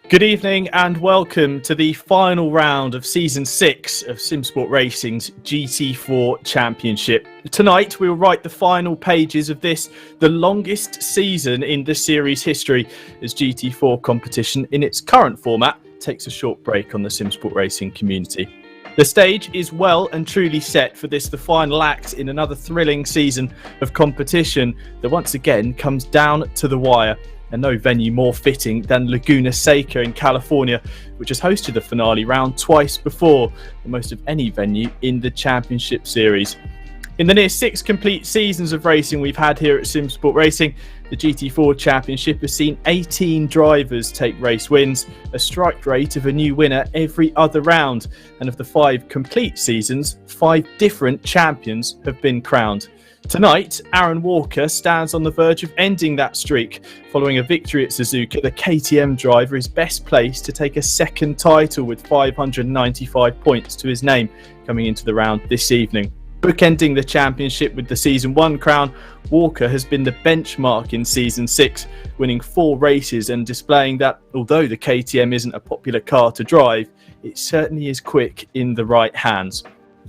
Good evening and welcome to the final round of Season 6 of Simsport Racing's GT4 Championship. Tonight we will write the final pages of this, the longest season in the series history, as GT4 competition in its current format takes a short break on the Simsport Racing community. The stage is well and truly set for this, the final act in another thrilling season of competition that once again comes down to the wire. And no venue more fitting than Laguna Seca in California, which has hosted the finale round twice before, the most of any venue in the championship series. In the near 6 complete seasons of racing we've had here at Simsport Racing, the GT4 Championship has seen 18 drivers take race wins, a strike rate of a new winner every other round, and of the 5 complete seasons, 5 different champions have been crowned. Tonight, 𝗟𝗏𝗏𝗡 stands on the verge of ending that streak. Following a victory at Suzuka, the KTM driver is best placed to take a second title with 595 points to his name coming into the round this evening. Bookending the championship with the Season 1 crown, Walker has been the benchmark in Season 6, winning 4 races and displaying that although the KTM isn't a popular car to drive, it certainly is quick in the right hands.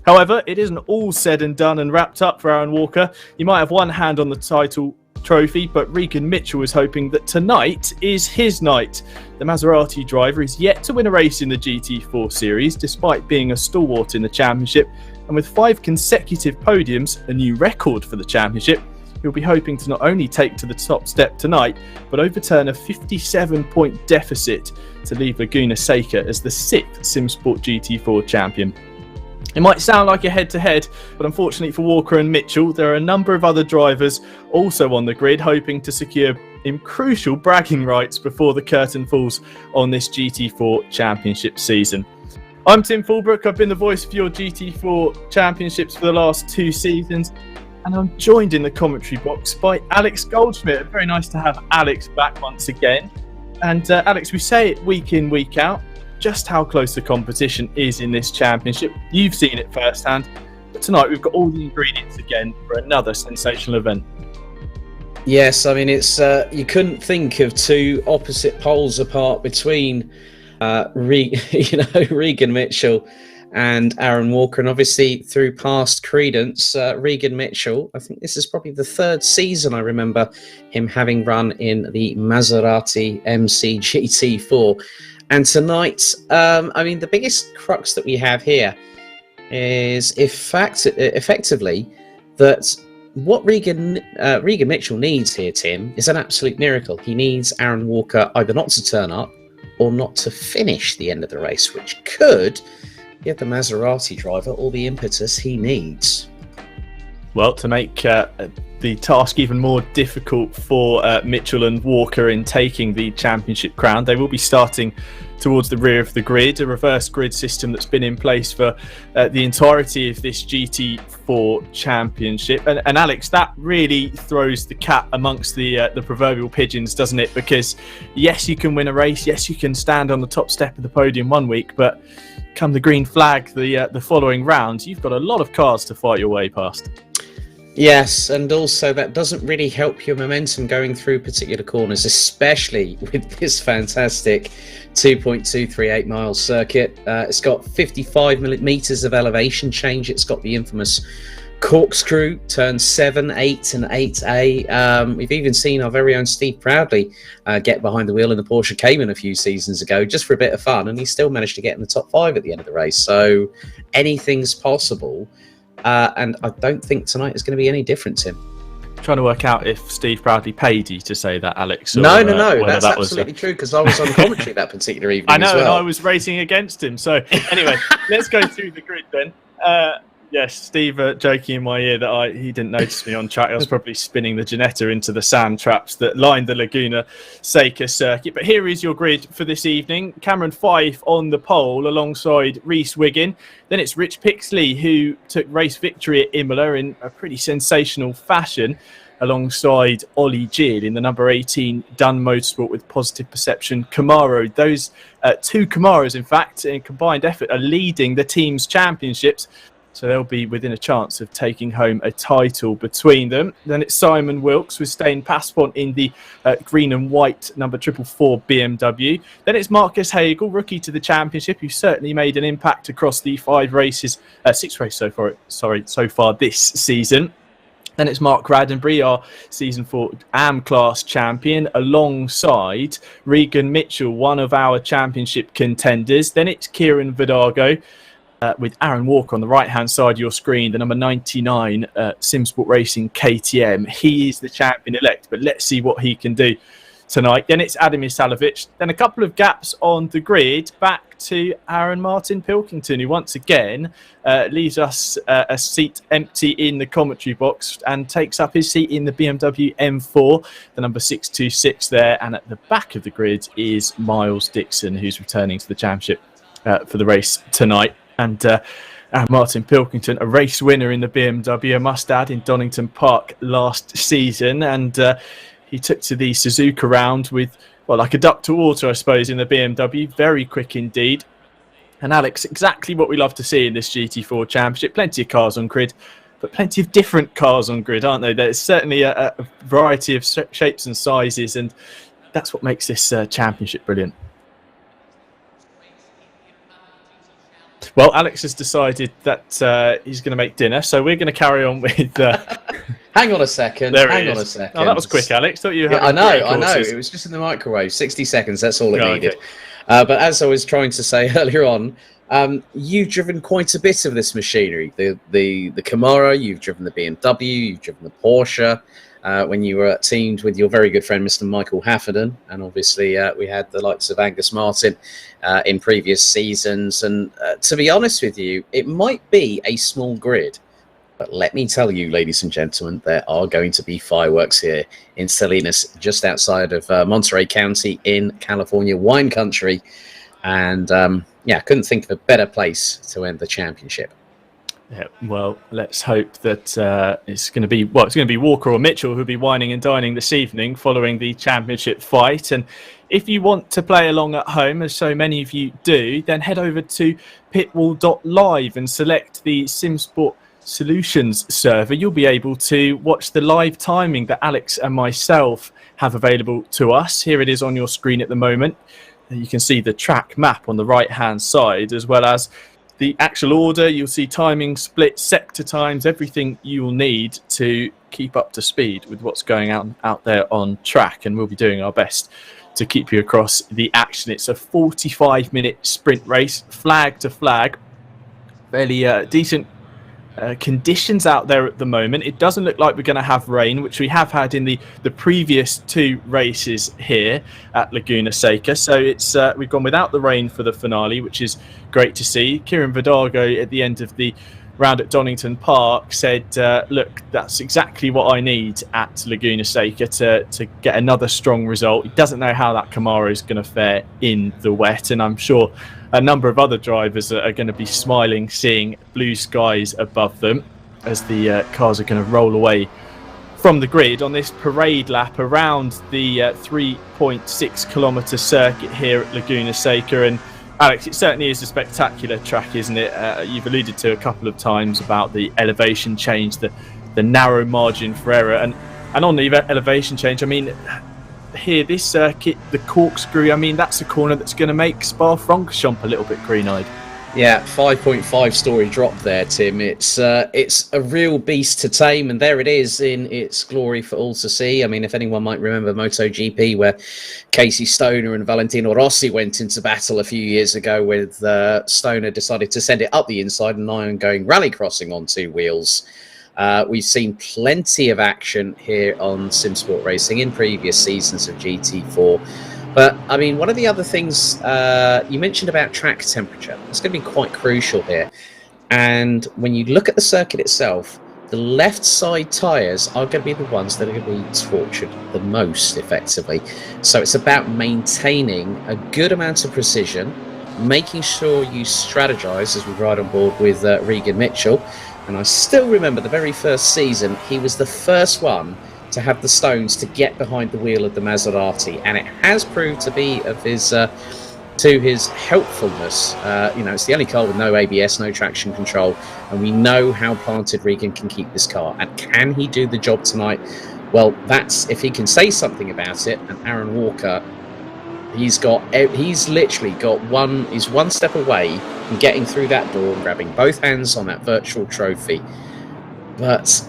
However, it isn't all said and done and wrapped up for 𝗟𝗏𝗏𝗏. He might have one hand on the title trophy, but 𝗓𝗏𝗏𝗏𝗏 is hoping that tonight is his night. The Maserati driver is yet to win a race in the GT4 series, despite being a stalwart in the championship, and with 5 consecutive podiums, a new record for the championship, he'll be hoping to not only take to the top step tonight, but overturn a 57-point deficit to leave Laguna Seca as the 6th Simsport GT4 champion. It might sound like a head-to-head, but unfortunately for Walker and Mitchell, there are a number of other drivers also on the grid hoping to secure crucial bragging rights before the curtain falls on this GT4 Championship season. I'm Tim Fullbrook. I've been the voice of your GT4 Championships for the last 2 seasons, and I'm joined in the commentary box by Alex Goldschmidt. Very nice to have Alex back once again. And Alex, we say it week in, week out, just how close the competition is in this championship. You've seen it firsthand, but tonight we've got all the ingredients again for another sensational event. Yes, I mean it's you couldn't think of 2 opposite poles apart between 𝗓𝗏𝗏𝗏𝗏 and 𝗟𝗏𝗏𝗏𝗏, and obviously through past credence, 𝗓𝗏𝗏𝗏𝗏𝗏, I think this is probably the 3rd season I remember him having run in the Maserati MC GT4. And tonight, I mean, the biggest crux that we have here is effectively that what 𝗓𝗏𝗏𝗏𝗏𝗏 needs here, Tim, is an absolute miracle. He needs 𝗟𝗏𝗏𝗏𝗏 either not to turn up or not to finish the end of the race, which could give the Maserati driver all the impetus he needs. Well, to make the task even more difficult for Mitchell and Walker in taking the championship crown, they will be starting towards the rear of the grid, a reverse grid system that's been in place for the entirety of this GT4 championship. And Alex, that really throws the cat amongst the proverbial pigeons, doesn't it? Because yes, you can win a race, yes, you can stand on the top step of the podium one week, but come the green flag the following round, you've got a lot of cars to fight your way past. Yes, and also that doesn't really help your momentum going through particular corners, especially with this fantastic 2.238 mile circuit. It's got 55 meters of elevation change. It's got the infamous corkscrew, turn 7, 8 and 8A. We've even seen our very own 𝗬𝗎𝗏𝗏𝗏𝗏 get behind the wheel in the Porsche Cayman a few seasons ago, just for a bit of fun, and he still managed to get in the top 5 at the end of the race. So anything's possible. And I don't think tonight is going to be any different, Tim. Trying to work out if 𝗬𝗎𝗏𝗏𝗏𝗏 paid you to say that, Alex. Or, no. That's absolutely true, because I was on commentary that particular evening. I know, as well. And I was racing against him. So anyway, let's go through the grid then. Yes, Steve joking in my ear that he didn't notice me on track. I was probably spinning the Ginetta into the sand traps that lined the Laguna Seca circuit. But here is your grid for this evening. Cameron Fyfe on the pole alongside Rhys Wiggin. Then it's Rich Pixley, who took race victory at Imola in a pretty sensational fashion, alongside 𝗬𝗔𝗟𝗘𝗡𝗏 in the number 18 Dunn Motorsport with positive perception Camaro. Those 2 Camaros, in fact, in combined effort, are leading the team's championships. So they'll be within a chance of taking home a title between them. Then it's Simon Wilkes with Stijn Paspoort in the green and white number 444 BMW. Then it's Marcus Hagel, rookie to the championship, who certainly made an impact across the 6 races so far this season. Then it's Mark Raddenbury, our Season 4 AM class champion, alongside Regan Mitchell, one of our championship contenders. Then it's Kieran Vidago with Aaron Walker on the right-hand side of your screen, the number 99 Simsport Racing KTM. He is the champion-elect, but let's see what he can do tonight. Then it's 𝗬𝗓𝗓𝗏 𝗏. Then a couple of gaps on the grid, back to Aaron Pilkington, who once again leaves us a seat empty in the commentary box and takes up his seat in the BMW M4, the number 626 there. And at the back of the grid is Miles Dixon, who's returning to the championship for the race tonight. And Martin Pilkington, a race winner in the BMW, I must add, in Donington Park last season. And he took to the Suzuka round with, well, like a duck to water, I suppose, in the BMW. Very quick indeed. And Alex, exactly what we love to see in this GT4 Championship. Plenty of cars on grid, but plenty of different cars on grid, aren't they? There's certainly a variety of shapes and sizes, and that's what makes this championship brilliant. Well, Alex has decided that he's going to make dinner, so we're going to carry on with... Hang on a second. Hang on a second. Oh, that was quick, Alex. Thought you had I know. It was just in the microwave. 60 seconds, that's all it needed. Okay. But as I was trying to say earlier on, you've driven quite a bit of this machinery. The Camaro, you've driven the BMW, you've driven the Porsche. When you were teamed with your very good friend, Mr. Michael Hafferden. And obviously, we had the likes of Angus Martin in previous seasons. And to be honest with you, it might be a small grid. But let me tell you, ladies and gentlemen, there are going to be fireworks here in Salinas, just outside of Monterey County in California, wine country. And yeah, couldn't think of a better place to end the championship. Yeah, well, let's hope that it's going to be Walker or Mitchell who'll be wining and dining this evening following the championship fight. And if you want to play along at home, as so many of you do, then head over to pitwall.live and select the Simsport Solutions server. You'll be able to watch the live timing that Alex and myself have available to us. Here it is on your screen at the moment. You can see the track map on the right hand side, as well as the actual order. You'll see timing, split, sector times, everything you will need to keep up to speed with what's going on out there on track. And we'll be doing our best to keep you across the action. It's a 45-minute sprint race, flag to flag. Fairly decent conditions out there at the moment. It doesn't look like we're going to have rain, which we have had in the previous two races here at Laguna Seca. So it's we've gone without the rain for the finale, which is great to see. Kieran Vidago at the end of the round at Donington Park said, look, that's exactly what I need at Laguna Seca to get another strong result. He doesn't know how that Camaro is going to fare in the wet, and I'm sure a number of other drivers are going to be smiling, seeing blue skies above them as the cars are going to roll away from the grid on this parade lap around the 3.6 kilometre circuit here at Laguna Seca. And Alex, it certainly is a spectacular track, isn't it? You've alluded to a couple of times about the elevation change, the narrow margin for error, and on the elevation change, I mean, here, this circuit, the corkscrew, I mean, that's a corner that's going to make Spa-Francorchamps a little bit green-eyed. Yeah, 5.5 story drop there, Tim. It's a real beast to tame, and there it is in its glory for all to see. I mean, if anyone might remember MotoGP, where Casey Stoner and Valentino Rossi went into battle a few years ago, with Stoner decided to send it up the inside and Iron going rallycrossing on two wheels. We've seen plenty of action here on Simsport Racing in previous seasons of GT4. But, I mean, one of the other things you mentioned about track temperature, it's going to be quite crucial here. And when you look at the circuit itself, the left side tyres are going to be the ones that are going to be tortured the most effectively. So it's about maintaining a good amount of precision, making sure you strategize as we ride on board with Regan Mitchell. And I still remember the very first season, he was the first one to have the stones to get behind the wheel of the Maserati. And it has proved to be of his to his helpfulness. It's the only car with no ABS, no traction control, and we know how planted Regan can keep this car. And can he do the job tonight? Well, that's if he can say something about it. And Aaron Walker, he's literally got he's one step away from getting through that door and grabbing both hands on that virtual trophy. But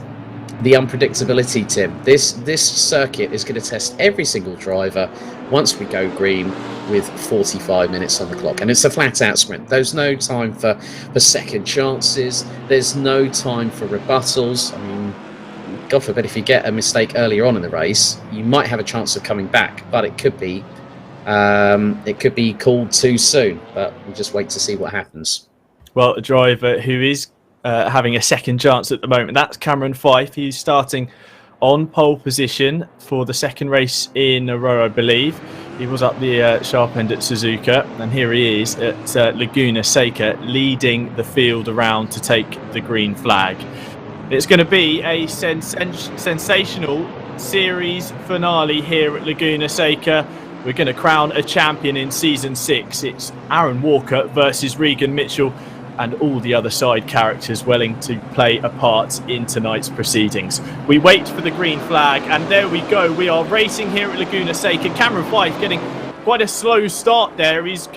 the unpredictability, Tim, this circuit is going to test every single driver once we go green with 45 minutes on the clock. And it's a flat-out sprint. There's no time for second chances. There's no time for rebuttals. I mean, God forbid if you get a mistake earlier on in the race, you might have a chance of coming back, but it could be called too soon. But we'll just wait to see what happens. Well, a driver who is having a second chance at the moment, that's 𝗪𝗏𝗡. He's starting on pole position for the second race in a row, I believe. He was up the sharp end at Suzuka, and here he is at Laguna Seca, leading the field around to take the green flag. It's going to be a sensational series finale here at Laguna Seca. We're going to crown a champion in Season 6. It's Aaron Walker versus Regan Mitchell, and all the other side characters willing to play a part in tonight's proceedings. We wait for the green flag, and there we go. We are racing here at Laguna Seca. 𝗪𝗏𝗡 getting quite a slow start there. He's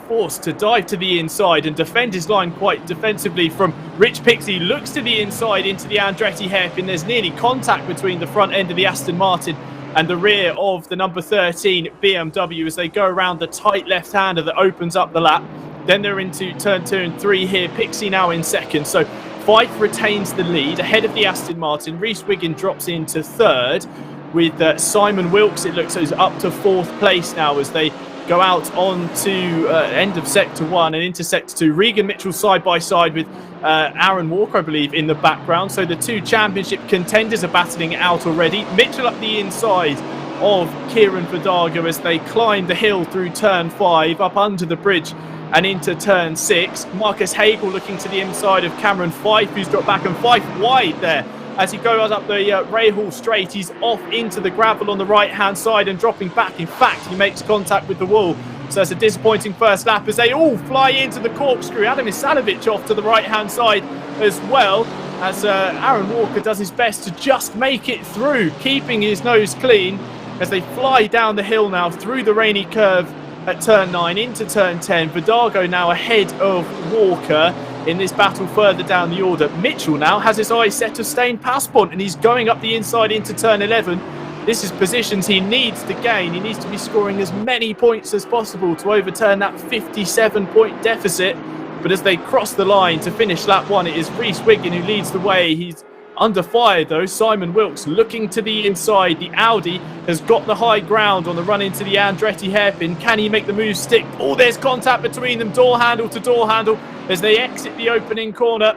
forced to dive to the inside and defend his line quite defensively from 𝗏𝗔𝗡𝗧. Looks to the inside into the 𝗪𝗏𝗔𝗡𝗡𝗏. There's nearly contact between the front end of the Aston Martin and the rear of the number 13 BMW as they go around the tight left-hander that opens up the lap. Then they're into turn 2 and 3 here. 𝗏𝗢𝗧 now in second. So Fyfe retains the lead ahead of the Aston Martin. Rhys Wiggin drops into third with Simon Wilkes. It looks as up to fourth place now as they go out on to end of Sector 1 and into Sector 2. Regan Mitchell side by side with Aaron Walker, I believe, in the background. So the two championship contenders are battling it out already. Mitchell up the inside of 𝗪𝗏𝗏𝗧 as they climb the hill through turn 5 up under the bridge and into turn 6. Marcus Hagel looking to the inside of 𝗪𝗏𝗡, who's dropped back, and Fyfe wide there as he goes up the Rahal straight. He's off into the gravel on the right hand side and dropping back. In fact, he makes contact with the wall, so it's a disappointing first lap as they all fly into the corkscrew. 𝗪𝗏𝗏𝗧 off to the right hand side as well, as Aaron Walker does his best to just make it through, keeping his nose clean as they fly down the hill now through the rainy curve at turn 9 into turn 10. 𝗪𝗏𝗏𝗧 now ahead of Walker in this battle further down the order. Mitchell now has his eyes set to 𝗧𝗓𝗏𝗡, and he's going up the inside into turn 11. This is positions he needs to gain. He needs to be scoring as many points as possible to overturn that 57-point deficit. But as they cross the line to finish lap 1, it is Rhys Wiggin who leads the way. He's under fire though. Simon Wilkes looking to the inside. The Audi has got the high ground on the run into the Andretti hairpin. Can he make the move stick? Oh, there's contact between them, door handle to door handle, as they exit the opening corner.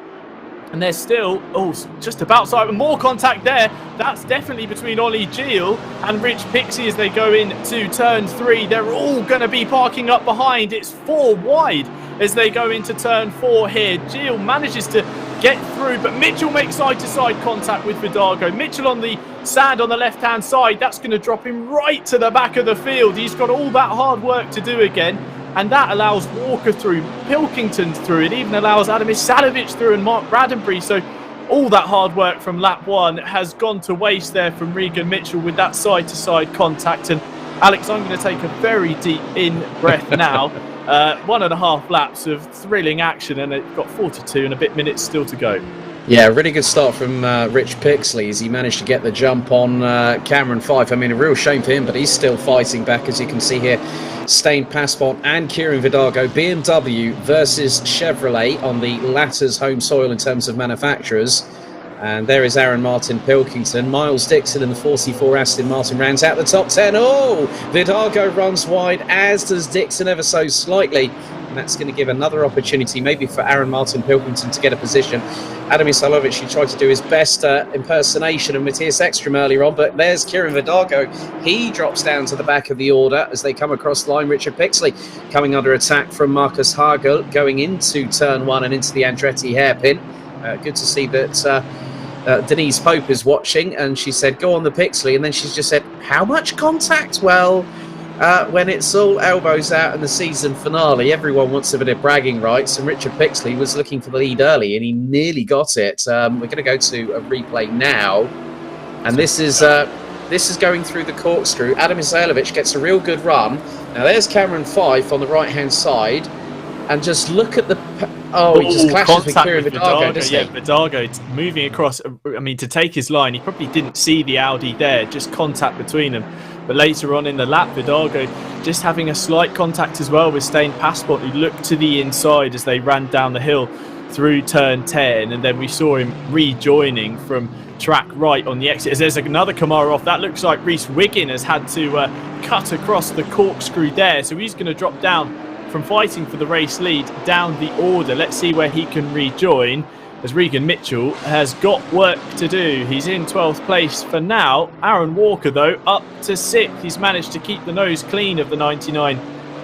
And they're still, just about side. More contact there. That's definitely between 𝗤𝗏𝗔𝗏𝗏𝗏 and 𝗏𝗏𝗏𝗏𝗏𝗏 as they go into turn 3. They're all going to be parking up behind. It's 4 wide as they go into turn 4 here. 𝗔𝗏𝗏 manages to get through, but Mitchell makes side-to-side contact with 𝗪𝗏𝗏𝗏𝗏. Mitchell on the sand on the left-hand side. That's going to drop him right to the back of the field. He's got all that hard work to do again. And that allows Walker through, Pilkington through, it even allows 𝗪𝗏𝗏𝗏𝗏𝗏 through and Mark Bradbury. So all that hard work from lap 1 has gone to waste there from Regan Mitchell with that side-to-side contact. And Alex, I'm going to take a very deep in breath now. 1.5 laps of thrilling action, and it's got 42 and a bit minutes still to go. Yeah, really good start from 𝗏𝗏𝗏𝗏𝗏 as he managed to get the jump on 𝗪𝗏𝗏𝗏𝗏𝗏. I mean, a real shame for him, but he's still fighting back, as you can see here. 𝗧𝗓𝗏𝗏𝗏𝗏 and 𝗪𝗏𝗏𝗏𝗏𝗏, BMW versus Chevrolet on the latter's home soil in terms of manufacturers. And there is Aaron Martin Pilkington. Miles Dixon in the 44 Aston Martin rounds out the top 10. Oh, 𝗪𝗏𝗏𝗏𝗏𝗏 runs wide, as does Dixon ever so slightly. And that's going to give another opportunity maybe for Aaron Martin Pilkington to get a position. Adam Isalovic, he tried to do his best impersonation of Matthias Ekstrom earlier on, but there's 𝗪𝗏𝗏𝗏𝗏𝗏. He drops down to the back of the order as they come across the line. 𝗪𝗏𝗏𝗏𝗏𝗏𝗏 coming under attack from Marcus Hagel going into turn 1 and into the Andretti hairpin. Good to see that Denise Pope is watching, and she said, go on the 𝗏𝗏𝗏𝗏𝗏𝗏, and then she's just said, how much contact? Well, when it's all elbows out in the season finale, everyone wants a bit of bragging rights, and 𝗏𝗏𝗧𝗏 was looking for the lead early, and he nearly got it. We're going to go to a replay now, and this is going through the corkscrew. 𝗏𝗏𝗧𝗏 gets a real good run. Now there's Cameron Fyfe on the right-hand side, and just look at the... he just clashes with 𝗏𝗏𝗧𝗏, doesn't he? Yeah, 𝗏𝗏𝗧𝗏 moving across. I mean, to take his line, he probably didn't see the Audi there, just contact between them. But later on in the lap, 𝗏𝗏𝗧𝗏 just having a slight contact as well with 𝗧𝗏𝗏𝗏, who looked to the inside as they ran down the hill through turn 10, and then we saw him rejoining from track right on the exit. As there's another Camaro off, that looks like Rhys Wiggin has had to cut across the corkscrew there, so he's going to drop down from fighting for the race lead down the order. Let's see where he can rejoin, as 𝗏𝗏𝗏𝗏 has got work to do. He's in 12th place for now. Aaron Walker, though, up to 6th. He's managed to keep the nose clean of the 99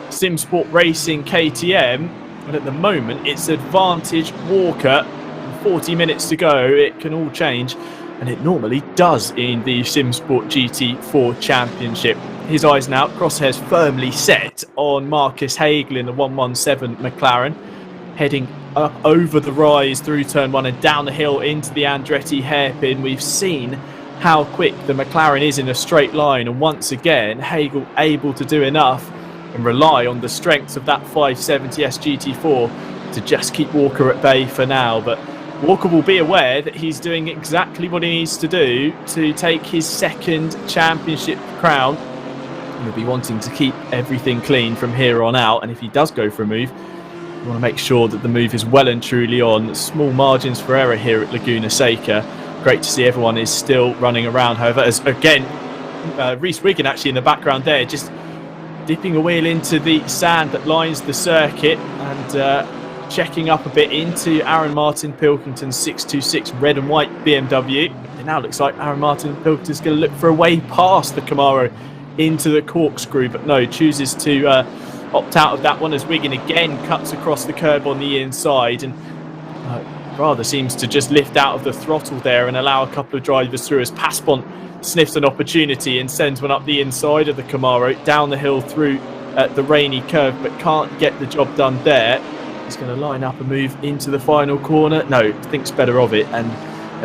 Simsport Racing KTM, but at the moment it's advantage Walker. 40 minutes to go, it can all change, and it normally does in the Simsport GT4 Championship. His eyes now, crosshairs firmly set on Marcus Hagle in the 117 McLaren, heading up over the rise through turn 1 and down the hill into the Andretti hairpin. We've seen how quick the McLaren is in a straight line, and once again Hagle able to do enough and rely on the strength of that 570S GT4 to just keep Walker at bay for now. But Walker will be aware that he's doing exactly what he needs to do to take his second championship crown. He'll be wanting to keep everything clean from here on out, and if he does go for a move, you want to make sure that the move is well and truly on. Small margins for error here at Laguna Seca. Great to see everyone is still running around, however, as again Rhys Wiggin actually in the background there, just dipping a wheel into the sand that lines the circuit, and checking up a bit into 𝗏𝗏𝗏𝗏 Pilkington's 626 red and white BMW. It now looks like 𝗏𝗏𝗏𝗏𝗏 is going to look for a way past the Camaro into the corkscrew, but no, chooses to opt out of that one as Wiggin again cuts across the curb on the inside, and rather seems to just lift out of the throttle there and allow a couple of drivers through, as Passpont sniffs an opportunity and sends one up the inside of the Camaro down the hill through the rainy curve, but can't get the job done there. He's going to line up and move into the final corner. No, thinks better of it and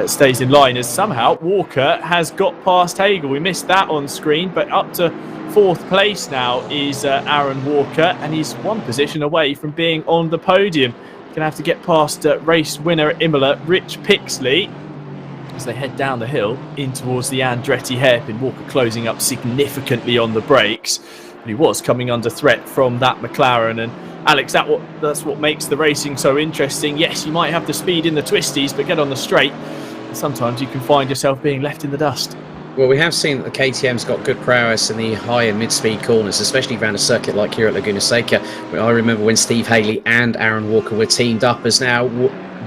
stays in line, as somehow Walker has got past Hagle. We missed that on screen, but up to 4th place now is Aaron Walker, and he's one position away from being on the podium. Going to have to get past race winner at Imola, 𝗏𝗏𝗏𝗏𝗏, as they head down the hill in towards the Andretti hairpin. Walker closing up significantly on the brakes, but he was coming under threat from that McLaren. And Alex, that's what makes the racing so interesting. Yes, you might have the speed in the twisties, but get on the straight, and sometimes you can find yourself being left in the dust. Well, we have seen that the KTM's got good prowess in the high and mid-speed corners, especially around a circuit like here at Laguna Seca. I remember when Steve Haley and Aaron Walker were teamed up, as now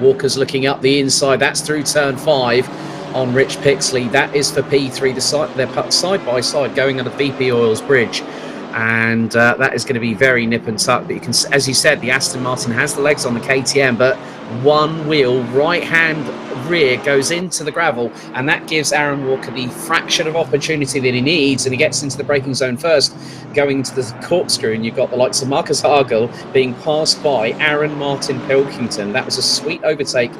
Walker's looking up the inside. That's through turn 5 on 𝗏𝗏𝗏𝗏𝗏. That is for P3. They're put side by side going under VP Oil's bridge. And that is going to be very nip and tuck. But you can, as you said, the Aston Martin has the legs on the KTM, but one wheel right-hand rear goes into the gravel, and that gives Aaron Walker the fraction of opportunity that he needs, and he gets into the braking zone first, going to the corkscrew, and you've got the likes of Marcus Hagle being passed by Aaron Martin Pilkington. That was a sweet overtake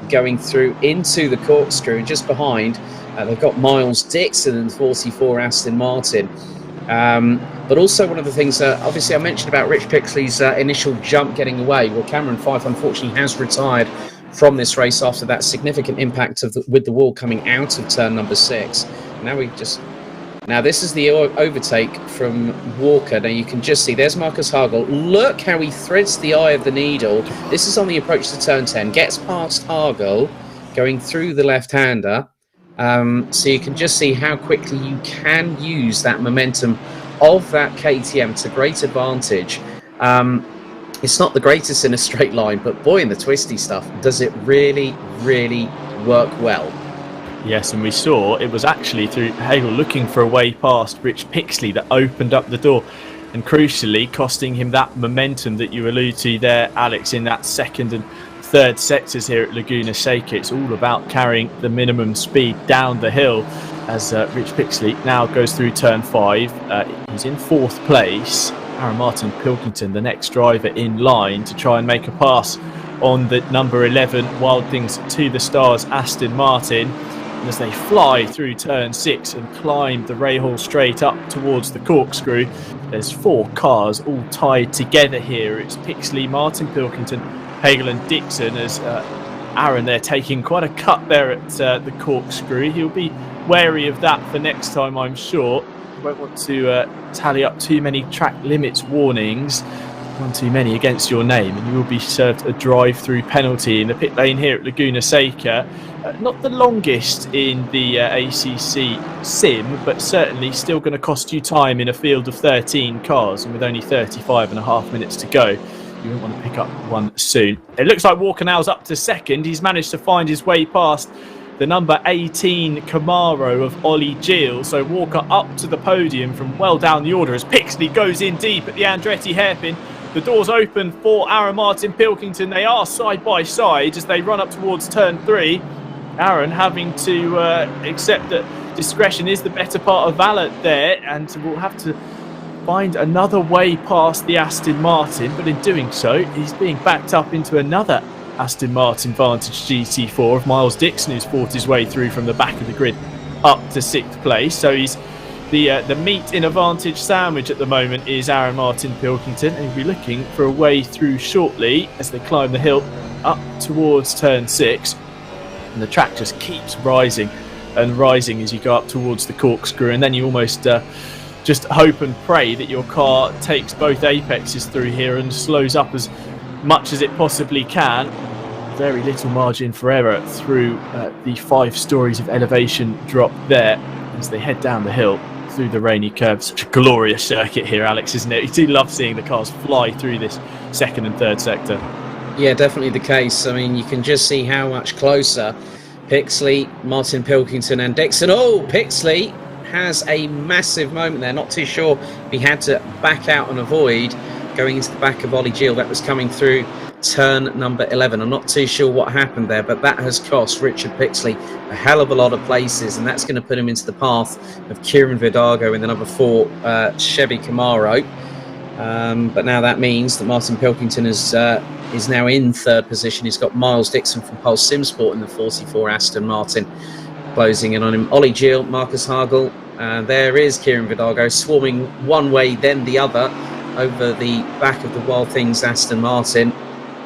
going through into the corkscrew, and just behind they've got Miles Dixon and 44 Aston Martin. But also one of the things, obviously I mentioned about 𝗏𝗏𝗏𝗏𝗏's initial jump getting away. Well, Cameron Fyfe unfortunately has retired from this race after that significant impact with the wall coming out of turn number 6. Now this is the overtake from Walker. Now you can just see there's Marcus Hagle. Look how he threads the eye of the needle. This is on the approach to turn 10. Gets past Hagle, going through the left-hander. So you can just see how quickly you can use that momentum of that KTM to great advantage. It's not the greatest in a straight line, but boy, in the twisty stuff, does it really, really work well. Yes, and we saw it was actually through Hagle looking for a way past 𝗏𝗏𝗏𝗏𝗏 that opened up the door, and crucially costing him that momentum that you allude to there, Alex, in that second and third sectors here at Laguna Seca. It's all about carrying the minimum speed down the hill. as Rich Pixley now goes through turn 5. He's in 4th place. 𝗪𝗡𝗡𝗡𝗡𝗏, the next driver in line to try and make a pass on the number 11 𝗬𝗘𝗧𝗏 to the stars Aston Martin. And as they fly through turn 6 and climb the Rahal straight up towards the corkscrew, there's 4 cars all tied together here. It's Pixley, Martin Pilkington, Hagel and Dixon, as Aaron there taking quite a cut there at the corkscrew. He'll be wary of that for next time, I'm sure. You won't want to tally up too many track limits warnings. One too many against your name, and you will be served a drive-through penalty in the pit lane here at Laguna Seca. Not the longest in the ACC sim, but certainly still going to cost you time in a field of 13 cars, and with only 35.5 minutes to go, you won't want to pick up one soon. It looks like Walker now's up to second. He's managed to find his way past the number 18 Camaro of 𝗬𝗓𝗓𝗡𝗏. So Walker up to the podium from well down the order as Pixley goes in deep at the Andretti hairpin. The doors open for Aaron Martin Pilkington. They are side by side as they run up towards turn 3. Aaron having to accept that discretion is the better part of valour there, and will have to find another way past the Aston Martin. But in doing so, he's being backed up into another Aston Martin Vantage GT4 of Miles Dixon, who's fought his way through from the back of the grid up to 6th place. So he's the meat in a Vantage sandwich at the moment is Aaron Martin Pilkington, and he'll be looking for a way through shortly as they climb the hill up towards turn 6. And the track just keeps rising and rising as you go up towards the corkscrew, and then you almost just hope and pray that your car takes both apexes through here and slows up as much as it possibly can. Very little margin for error through the 5 stories of elevation drop there as they head down the hill through the rainy curve. Such a glorious circuit here, Alex, isn't it? You do love seeing the cars fly through this 2nd and 3rd sector. Yeah, definitely the case. I mean, you can just see how much closer Pixley, Martin Pilkington and Dixon. Oh, Pixley has a massive moment there. Not too sure if he had to back out and avoid going into the back of 𝗬𝗓𝗓𝗡𝗏. That was coming through turn number 11. I'm not too sure what happened there, but that has cost Richard Pixley a hell of a lot of places, and that's going to put him into the path of Kieran Vidargo in the number 4 Chevy Camaro. But now that means that Martin Pilkington is now in 3rd position. He's got Miles Dixon from Pulse Simsport in the 44 Aston Martin closing in on him. 𝗬𝗓𝗓𝗡𝗏, Marcus Hagel, and there is Kieran Vidargo swarming one way then the other over the back of the 𝗬𝗓𝗓𝗏 Aston Martin.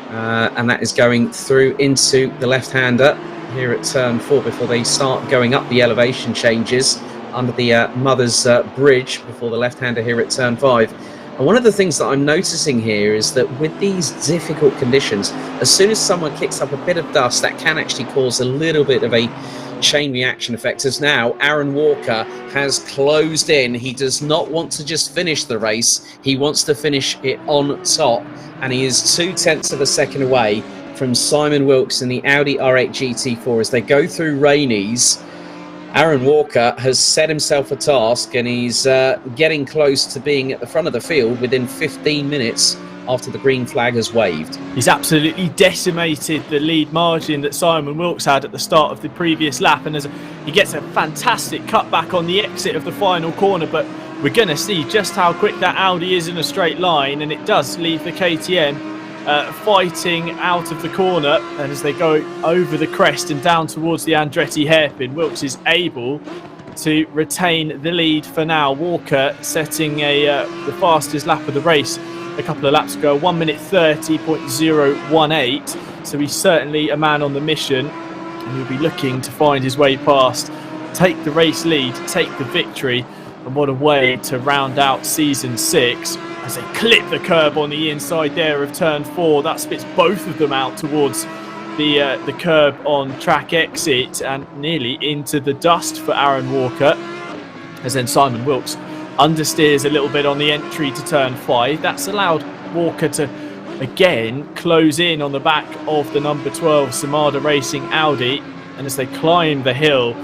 And that is going through into the left-hander here at turn 4 before they start going up the elevation changes under the 𝗪𝗔𝗟𝗏𝗧 bridge before the left-hander here at turn 5. And one of the things that I'm noticing here is that with these difficult conditions, as soon as someone kicks up a bit of dust, that can actually cause a little bit of a chain reaction effect, as now Aaron Walker has closed in. He does not want to just finish the race, he wants to finish it on top, and he is 0.2 of a second away from Simon Wilkes in the Audi R8 GT4 as they go through Rainies. Aaron Walker has set himself a task, and he's getting close to being at the front of the field within 15 minutes after the green flag has waved. He's absolutely decimated the lead margin that Simon Wilkes had at the start of the previous lap, and he gets a fantastic cutback on the exit of the final corner, but we're going to see just how quick that Audi is in a straight line, and it does leave the KTM fighting out of the corner. And as they go over the crest and down towards the Andretti hairpin, Wilkes is able to retain the lead for now. Walker setting the fastest lap of the race a couple of laps ago, 1:30.018. So he's certainly a man on the mission, and he'll be looking to find his way past, take the race lead, take the victory. And what a way to round out season 6 as they clip the curb on the inside there of turn 4. That spits both of them out towards the curb on track exit and nearly into the dust for Aaron Walker. As then Simon Wilkes understeers a little bit on the entry to turn 5. That's allowed Walker to again close in on the back of the number 12 𝗬𝗪𝗏 Racing Audi. And as they climb the hill,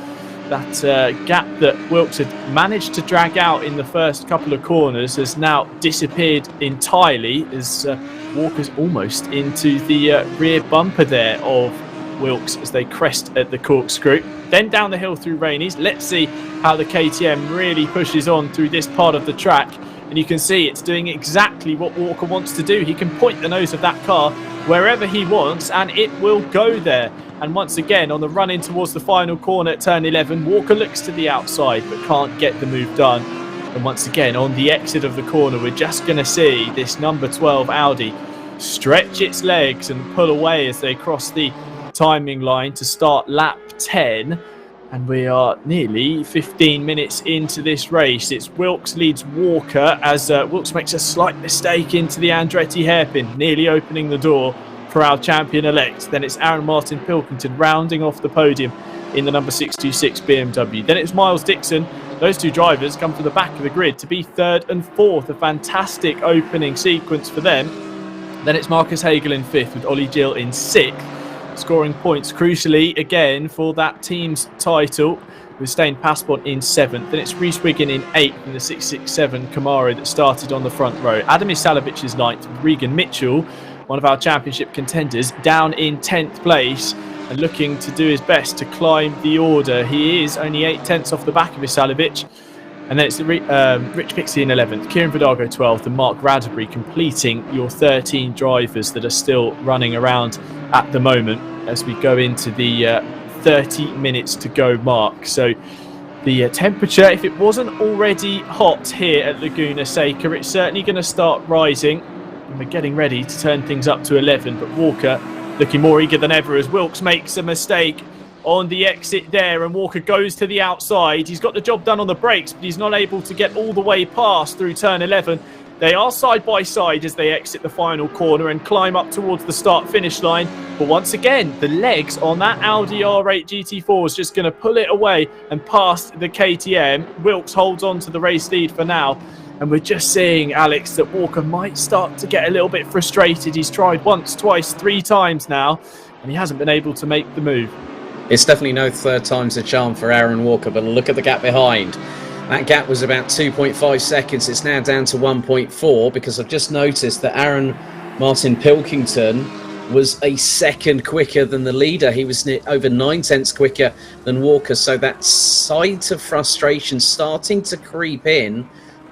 that gap that Wilkes had managed to drag out in the first couple of corners has now disappeared entirely as Walker's almost into the rear bumper there of Wilkes as they crest at the corkscrew. then down the hill through Rainey's. Let's see how the KTM really pushes on through this part of the track. And you can see it's doing exactly what Walker wants to do. He can point the nose of that car wherever he wants, and it will go there. And once again, on the run in towards the final corner at turn 11, Walker looks to the outside but can't get the move done. And once again, on the exit of the corner, we're just going to see this number 12 Audi stretch its legs and pull away as they cross the timing line to start lap 10. And we are nearly 15 minutes into this race. It's Wilkes leads Walker as Wilkes makes a slight mistake into the Andretti hairpin, nearly opening the door for our champion-elect. Then it's 𝗟𝗏𝗡𝗡𝗡𝗏 rounding off the podium in the number 626 BMW. Then it's Miles Dixon. Those two drivers come from the back of the grid to be third and fourth. A fantastic opening sequence for them. Then it's Marcus Hagel in fifth with 𝗤𝗏𝗓𝗓 in sixth, scoring points crucially again for that team's title with Stijn Paspoort in seventh. Then it's Reese Wiggin in eighth in the 667 Camaro that started on the front row. Adam Isalovic's ninth with Regan Mitchell, one of our championship contenders, down in 10th place and looking to do his best to climb the order. He is only 8/10 off the back of Isalovic. And then it's Rich Pixie in 11th, Kieran Vidago 12th, and Mark Radbury completing your 13 drivers that are still running around at the moment as we go into the 30 minutes to go mark. So the temperature, if it wasn't already hot here at Laguna Seca, it's certainly going to start rising. And we're getting ready to turn things up to 11, but Walker looking more eager than ever as Wilkes makes a mistake on the exit there, and Walker goes to the outside. He's got the job done on the brakes, but he's not able to get all the way past through turn 11. They are side by side as they exit the final corner and climb up towards the start-finish line. But once again, the legs on that Audi R8 GT4 is just going to pull it away and past the KTM. Wilkes holds on to the race lead for now. And we're just seeing, Alex, that Walker might start to get a little bit frustrated. He's tried once, twice, three times now, and he hasn't been able to make the move. It's definitely no third time's a charm for Aaron Walker, but look at the gap behind. That gap was about 2.5 seconds. It's now down to 1.4 because I've just noticed that 𝗟𝗏𝗡𝗡𝗡𝗏 was a second quicker than the leader. He was over 9/10 quicker than Walker. So that side of frustration starting to creep in.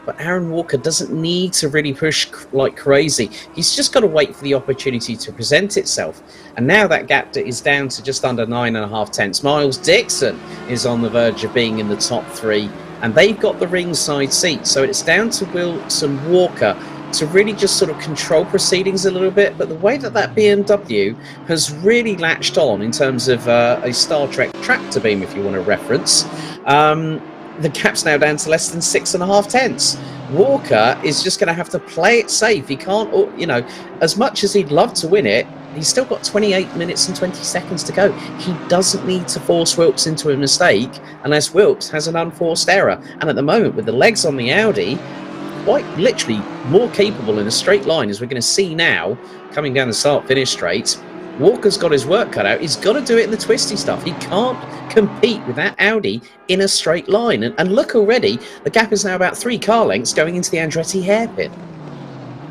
But Aaron Walker doesn't need to really push like crazy. He's just got to wait for the opportunity to present itself. And now that gap is down to just under 9.5 Miles Dixon is on the verge of being in the top three. And they've got the ringside seat. So it's down to Wilson Walker to really just sort of control proceedings a little bit. But the way that BMW has really latched on in terms of a Star Trek tractor beam, if you want to reference, the gap's now down to less than 6.5. Walker is just going to have to play it safe. He can't, you know, as much as he'd love to win it, he's still got 28 minutes and 20 seconds to go. He doesn't need to force Wilkes into a mistake unless Wilkes has an unforced error. And at the moment, with the legs on the Audi, quite literally more capable in a straight line, as we're going to see now, coming down the start-finish straight. Walker's got his work cut out. He's got to do it in the twisty stuff. He can't compete with that Audi in a straight line. And look already, the gap is now about 3 car lengths going into the Andretti hairpin.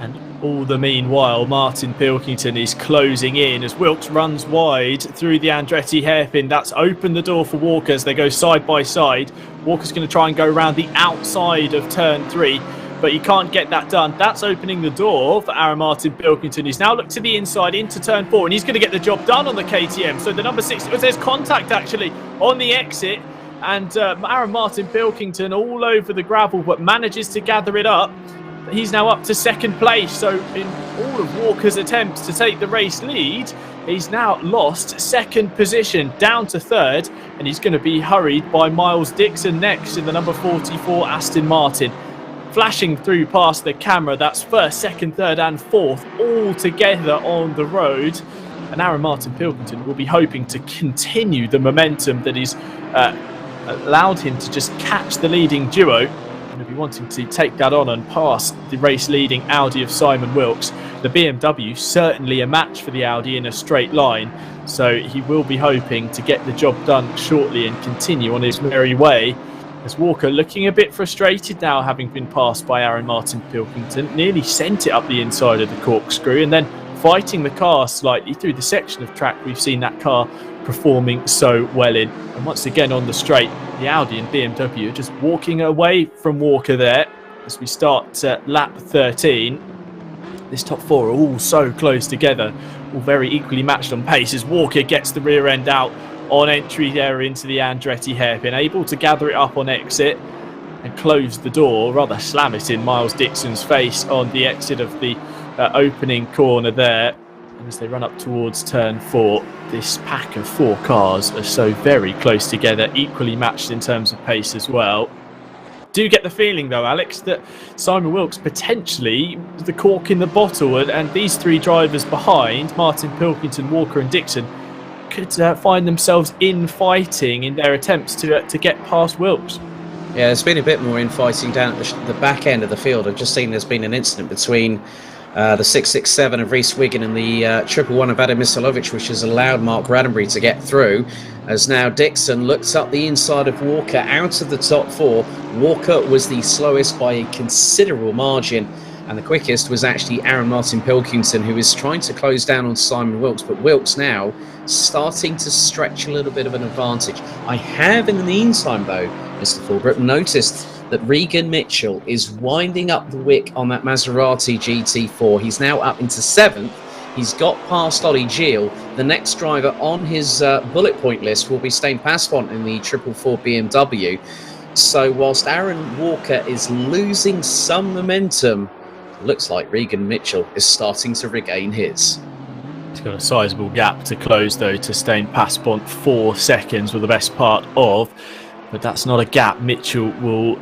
And all the meanwhile, Martin Pilkington is closing in as Wilkes runs wide through the Andretti hairpin. That's opened the door for Walker as they go side by side. Walker's going to try and go around the outside of turn 3. But he can't get that done. That's opening the door for 𝗟𝗏𝗡𝗡𝗡𝗏. He's now looked to the inside into turn 4, and he's going to get the job done on the KTM. So the number 6, there's contact actually on the exit, and 𝗟𝗏𝗡𝗡𝗡𝗏 all over the gravel, but manages to gather it up. He's now up to second place. So in all of Walker's attempts to take the race lead, he's now lost second position down to third, and he's going to be hurried by Miles Dixon next in the number 44 Aston Martin. Flashing through past the camera, that's first, second, third and fourth all together on the road. And 𝗟𝗏𝗡𝗡𝗡𝗏 will be hoping to continue the momentum that is allowed him to just catch the leading duo. And he'll be wanting to take that on and pass the race-leading Audi of Simon Wilkes. The BMW certainly a match for the Audi in a straight line. So he will be hoping to get the job done shortly and continue on his merry way. As Walker looking a bit frustrated now, having been passed by 𝗟𝗏𝗡𝗡𝗡𝗏, nearly sent it up the inside of the corkscrew and then fighting the car slightly through the section of track we've seen that car performing so well in. And once again on the straight, the Audi and BMW are just walking away from Walker there as we start lap 13. This top four are all so close together, all very equally matched on pace as Walker gets the rear end out on entry there into the Andretti hairpin, able to gather it up on exit and close the door, rather slam it in 𝗲𝗓𝗏𝗧's face on the exit of the opening corner there. And as they run up towards turn 4, this pack of 4 cars are so very close together, equally matched in terms of pace as well. Do get the feeling though, Alex, that Simon Wilkes potentially the cork in the bottle, and these 3 drivers behind, Martin Pilkington, Walker and Dixon, could find themselves infighting in their attempts to get past Wilkes. Yeah, there's been a bit more infighting down at the back end of the field. I've just seen there's been an incident between the 667 of Rhys Wiggin and the 111 of 𝗏𝗏𝗏, which has allowed Mark Roddenberry to get through. As now Dixon looks up the inside of Walker out of the top 4. Walker was the slowest by a considerable margin, and the quickest was actually Aaron Martin Pilkington, who is trying to close down on Simon Wilkes, but Wilkes now starting to stretch a little bit of an advantage. I have in the meantime though, Mr. Fullbrook, noticed that Regan Mitchell is winding up the wick on that Maserati GT4. He's now up into 7th. He's got past 𝗬𝗓𝗏𝗏. The next driver on his bullet point list will be 𝗬𝗏𝗏𝗏 in the 444 BMW. So whilst Aaron Walker is losing some momentum, it looks like Regan Mitchell is starting to regain his. He's got a sizable gap to close though to 𝗬𝗏𝗏𝗏, 4 seconds with the best part of. But that's not a gap Mitchell will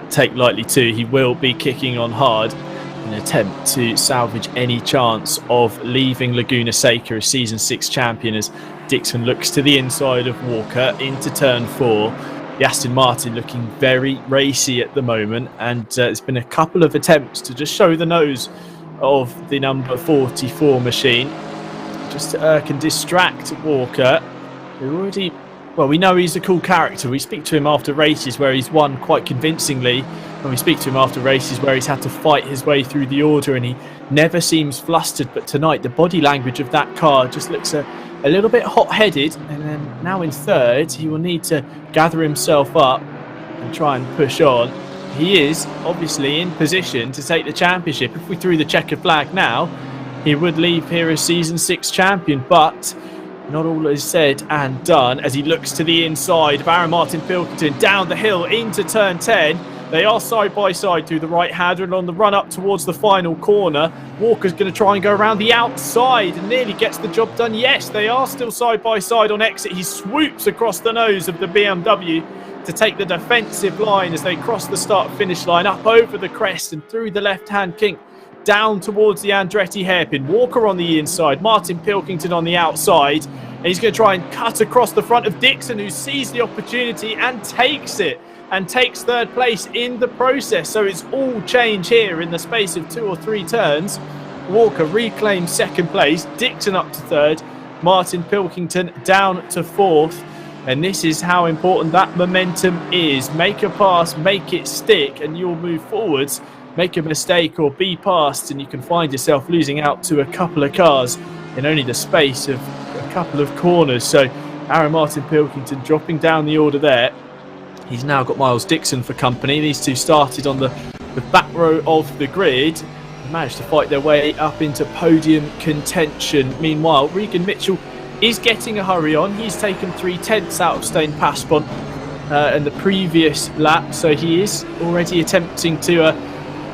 take lightly to. He will be kicking on hard in an attempt to salvage any chance of leaving Laguna Seca as Season 6 champion, as Dixon looks to the inside of Walker into turn 4. The Aston Martin looking very racy at the moment, and there's been a couple of attempts to just show the nose of the number 44 machine, just to irk and distract Walker, who already... Well, we know he's a cool character. We speak to him after races where he's won quite convincingly, and we speak to him after races where he's had to fight his way through the order, and he never seems flustered. But tonight, the body language of that car just looks a little bit hot-headed, and then now in 3rd, he will need to gather himself up and try and push on. He is obviously in position to take the championship. If we threw the checkered flag now, he would leave here as Season 6 champion, but not all is said and done as he looks to the inside of Aaron Martin Pilkington down the hill into turn 10. They are side by side through the right-hander, and on the run up towards the final corner, Walker's going to try and go around the outside and nearly gets the job done. Yes, they are still side by side on exit. He swoops across the nose of the BMW to take the defensive line as they cross the start-finish line, up over the crest and through the left-hand kink, down towards the Andretti hairpin. Walker on the inside, Martin Pilkington on the outside, and he's going to try and cut across the front of Dixon, who sees the opportunity and takes it, and takes 3rd place in the process. So it's all change here in the space of 2 or 3 turns. Walker reclaims 2nd place, Dixon up to 3rd, Martin Pilkington down to 4th, and this is how important that momentum is. Make a pass, make it stick, and you'll move forwards. Make a mistake or be passed, and you can find yourself losing out to a couple of cars in only the space of a couple of corners. So Aaron Martin Pilkington dropping down the order there. He's now got Miles Dixon for company. These two started on the back row of the grid and managed to fight their way up into podium contention. Meanwhile, Regan Mitchell is getting a hurry on. He's taken 3/10 out of 𝗬𝗏𝗏𝗏 in the previous lap, so he is already attempting to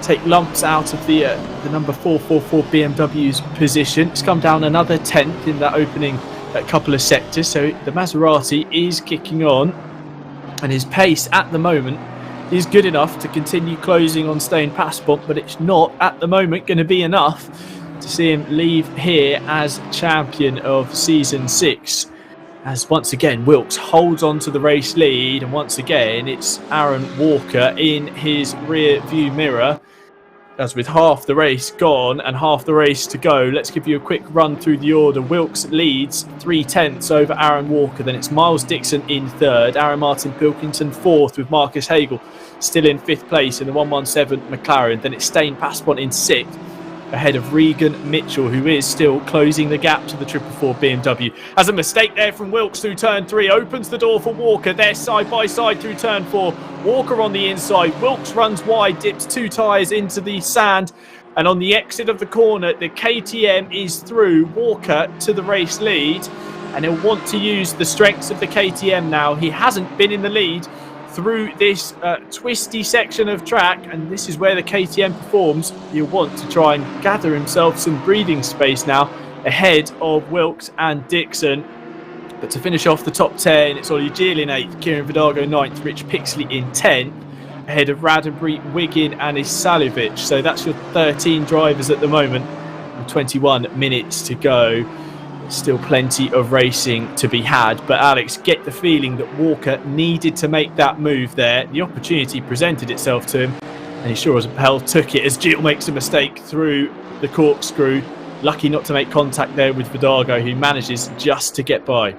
take lumps out of the number 444 BMW's position. It's come down another 10th in that opening couple of sectors, so the Maserati is kicking on, and his pace at the moment is good enough to continue closing on 𝗬𝗏𝗏𝗏𝗏, but it's not at the moment going to be enough to see him leave here as champion of Season 6. As once again Wilkes holds on to the race lead, and once again it's Aaron Walker in his rear view mirror. As with half the race gone and half the race to go, let's give you a quick run through the order. Wilkes leads 3/10 over Aaron Walker. Then it's Miles Dixon in 3rd, Aaron Martin Pilkington 4th, with Marcus Hagel still in 5th place in the 117 McLaren. Then it's 𝗬𝗏𝗏𝗏𝗏 in 6th. ahead of Regan Mitchell, who is still closing the gap to the 444 BMW. As a mistake there from Wilkes through turn 3, opens the door for Walker. They're side by side through turn 4. Walker on the inside. Wilkes runs wide, dips 2 tyres into the sand. And on the exit of the corner, the KTM is through. Walker to the race lead. And he'll want to use the strengths of the KTM now. He hasn't been in the lead through this twisty section of track, and this is where the KTM performs. He'll want to try and gather himself some breathing space now ahead of Wilkes and Dixon. But to finish off the top 10, it's 𝗬𝗓𝗓𝗓 in 8th, Kieran Vidago 9th, Rich Pixley in 10th, ahead of 𝗏𝗏𝗡𝗏 and 𝗓𝗏𝗏𝗏. So that's your 13 drivers at the moment, 21 minutes to go. Still plenty of racing to be had, but Alex, get the feeling that Walker needed to make that move there. The opportunity presented itself to him, and he sure as hell took it as Gilles makes a mistake through the corkscrew. Lucky not to make contact there with Vidago, who manages just to get by.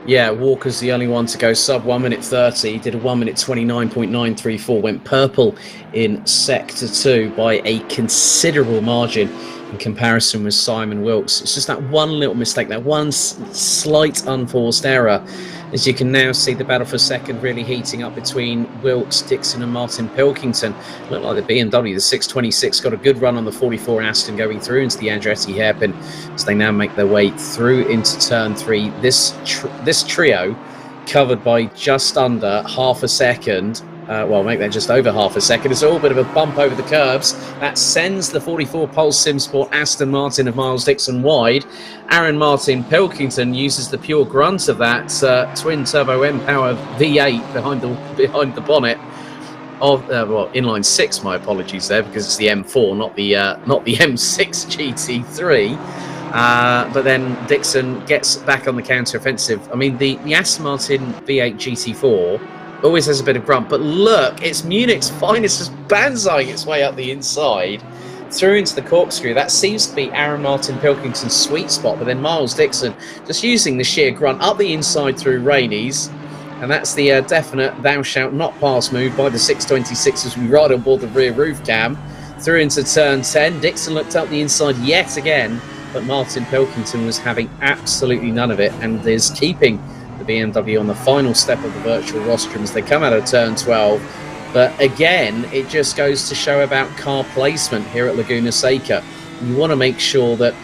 Yeah, Walker's the only one to go sub 1 minute 30. He did a 1 minute 29.934, went purple in sector 2 by a considerable margin in comparison with Simon Wilkes. It's just that one little mistake, that one slight unforced error. As you can now see, the battle for second really heating up between Wilkes, Dixon and Martin Pilkington. Look like the BMW, the 626, got a good run on the 44 Aston going through into the Andretti hairpin as they now make their way through into turn 3. This trio covered by just under half a second. Well, make that just over half a second. It's all a bit of a bump over the curbs. That sends the 44 Pulse Simsport Aston Martin of Miles Dixon wide. Aaron Martin Pilkington uses the pure grunt of that twin turbo 𝗏𝗡𝗏 V8 behind the bonnet of well, inline 6. My apologies there, because it's the M4, not the M6 GT3. But then Dixon gets back on the counter offensive. I mean, the Aston Martin V8 GT4 always has a bit of grunt, but look, it's Munich's finest, just banzaiing its way up the inside through into the corkscrew. That seems to be Aaron Martin Pilkington's sweet spot, but then Miles Dixon just using the sheer grunt up the inside through Rainey's, and that's the definite thou shalt not pass move by the 626 as we ride on board the rear roof cam through into turn 10. Dixon looked up the inside yet again, but Martin Pilkington was having absolutely none of it and is keeping the BMW on the final step of the virtual rostrum as they come out of turn 12. But again, it just goes to show about car placement here at Laguna Seca. You want to make sure that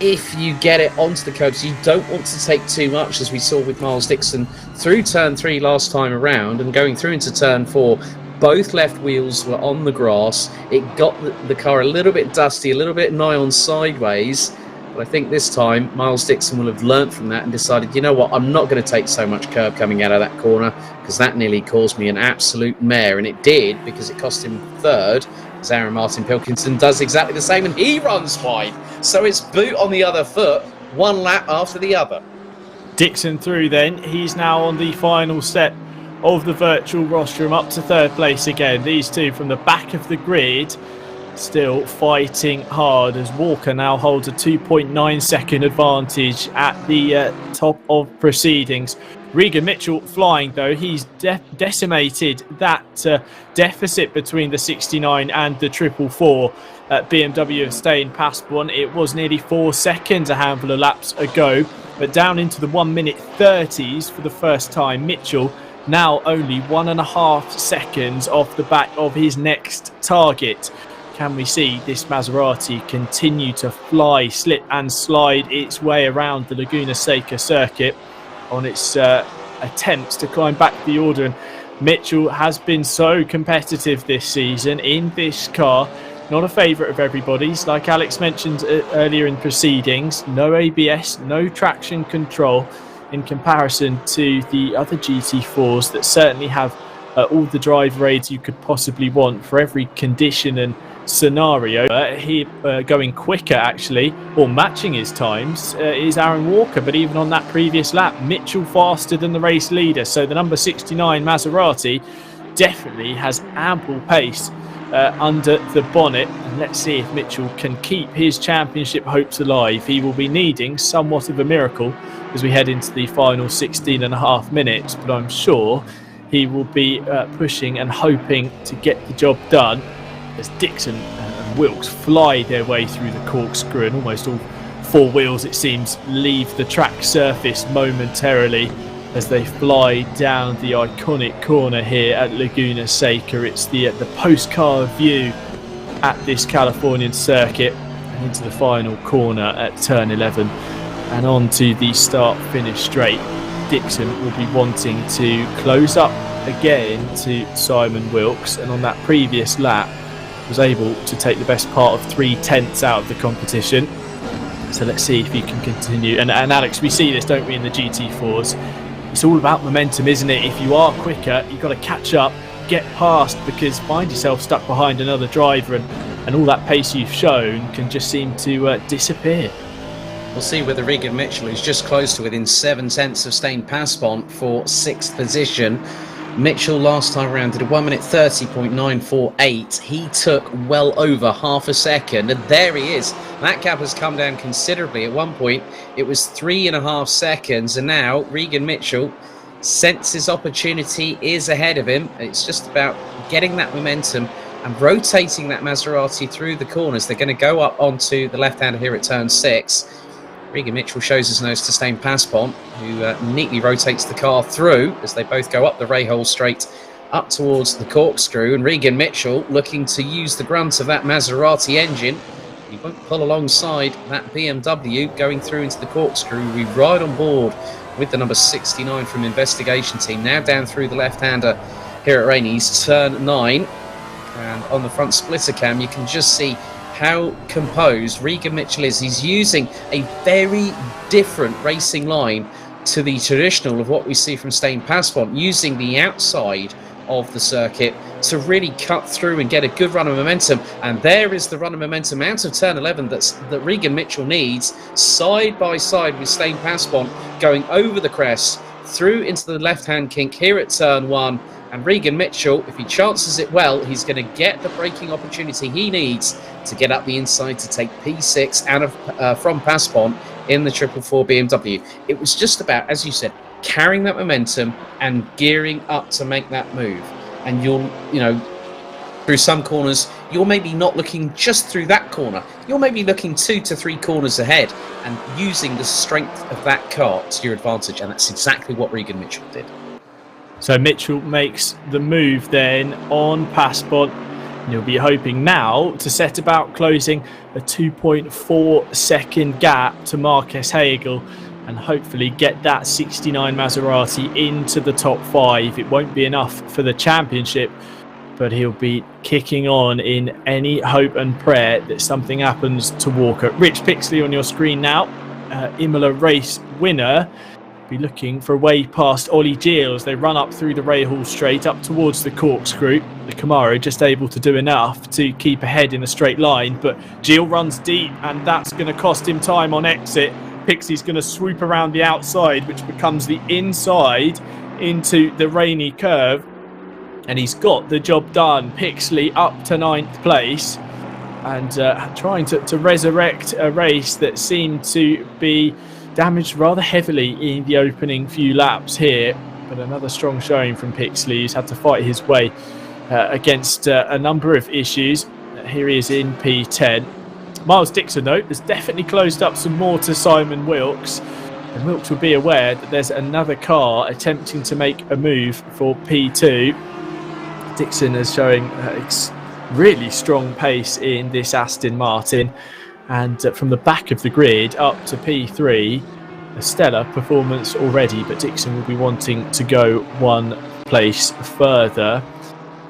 if you get it onto the curbs, you don't want to take too much, as we saw with Miles Dixon through turn 3 last time around, and going through into turn 4. Both left wheels were on the grass. It got the car a little bit dusty, a little bit nigh on sideways. But I think this time Miles Dixon will have learnt from that and decided, you know what, I'm not going to take so much curb coming out of that corner, because that nearly caused me an absolute mare. And it did, because it cost him third, as Aaron Martin Pilkington does exactly the same, and he runs wide. So it's boot on the other foot, one lap after the other. Dixon through then. He's now on the final step of the virtual rostrum, up to third place again. These two from the back of the grid still fighting hard, as Walker now holds a 2.9 second advantage at the top of proceedings. Regan Mitchell flying though. He's decimated that deficit between the 69 and the 444. BMW have stayed past one. It was nearly 4 seconds a handful of laps ago, but down into the 1 minute 30s for the first time. Mitchell now only 1.5 seconds off the back of his next target. Can we see this Maserati continue to fly, slip and slide its way around the Laguna Seca circuit on its attempts to climb back the order? And Mitchell has been so competitive this season in this car. Not a favourite of everybody's. Like Alex mentioned earlier in proceedings, no ABS, no traction control in comparison to the other GT4s that certainly have all the driver aids you could possibly want for every condition and scenario. He going quicker actually, or matching his times, is Aaron Walker, but even on that previous lap, Mitchell faster than the race leader. So the number 69 Maserati definitely has ample pace under the bonnet, and let's see if Mitchell can keep his championship hopes alive. He will be needing somewhat of a miracle as we head into the final 16.5 minutes, but I'm sure he will be pushing and hoping to get the job done, as Dixon and Wilkes fly their way through the corkscrew, and almost all four wheels, it seems, leave the track surface momentarily as they fly down the iconic corner here at Laguna Seca. It's the postcard view at this Californian circuit, and into the final corner at turn 11 and on to the start-finish straight. Dixon will be wanting to close up again to Simon Wilkes, and on that previous lap was able to take the best part of 3/10 out of the competition. So let's see if he can continue. And Alex, we see this, don't we, in the GT4s? It's all about momentum, isn't it? If you are quicker, you've got to catch up, get past, because find yourself stuck behind another driver, and all that pace you've shown can just seem to disappear. We'll see whether 𝗏𝗏𝗏𝗏, who's just close to within 7/10 of 𝗧𝗏𝗏𝗏𝗡 for 6th position. Mitchell last time around did a 1:30.948. He took well over half a second, and there he is. That gap has come down considerably. At one point it was 3.5 seconds, and now 𝗏𝗏𝗏𝗏𝗏 senses opportunity, is ahead of him. It's just about getting that momentum and rotating that Maserati through the corners. They're going to go up onto the left-hander here at turn 6. 𝗏𝗏𝗏𝗏𝗏 shows his nose to 𝗧𝗏𝗏𝗏𝗏𝗏, who neatly rotates the car through as they both go up the Rahal straight up towards the corkscrew. And 𝗏𝗏𝗏𝗏𝗏𝗏 looking to use the grunt of that Maserati engine. He won't pull alongside that BMW going through into the corkscrew. We ride on board with the number 69 from Investigation Team. Now down through the left-hander here at Rainey's turn 9. And on the front splitter cam, you can just see how composed 𝗏𝗏𝗏𝗏𝗏𝗏 is. He's using a very different racing line to the traditional of what we see from 𝗧𝗏𝗏𝗏𝗏𝗏, using the outside of the circuit to really cut through and get a good run of momentum. And there is the run of momentum out of turn 11 that 𝗏𝗏𝗏𝗏𝗏𝗏 needs, side by side with 𝗧𝗏𝗏𝗏𝗏𝗏𝗏 going over the crest through into the left-hand kink here at turn 1. And 𝗏𝗏𝗏𝗏𝗏𝗏𝗏, if he chances it well, he's going to get the braking opportunity he needs to get up the inside to take P6 out of from 𝗏𝗏𝗏𝗏𝗏 in the 444 BMW. It was just about, as you said, carrying that momentum and gearing up to make that move. And through some corners, you're maybe not looking just through that corner. You're maybe looking 2 to 3 corners ahead and using the strength of that car to your advantage. And that's exactly what 𝗏𝗏𝗏𝗏𝗏𝗏𝗏 did. So Mitchell makes the move then on 𝗏𝗏𝗏𝗏𝗏𝗏. And he'll be hoping now to set about closing a 2.4 second gap to Marques Hegel and hopefully get that 69 Maserati into the top 5. It won't be enough for the championship, but he'll be kicking on in any hope and prayer that something happens to Walker. Rich Pixley on your screen now, Imola race winner. Be looking for a way past 𝗏𝗏𝗏𝗏𝗏𝗏 as they run up through the Rahal straight up towards the corkscrew. The Camaro just able to do enough to keep ahead in a straight line, but Gilles runs deep and that's going to cost him time on exit. Pixie's going to swoop around the outside, which becomes the inside into the Rainey curve, and he's got the job done. Pixley up to 9th place and trying to resurrect a race that seemed to be damaged rather heavily in the opening few laps here. But another strong showing from Pixley. He's had to fight his way against a number of issues. Here he is in P10. Miles Dixon, though, has definitely closed up some more to Simon Wilkes. And Wilkes will be aware that there's another car attempting to make a move for P2. Dixon is showing really strong pace in this Aston Martin. And from the back of the grid up to P3, a stellar performance already, but Dixon will be wanting to go one place further.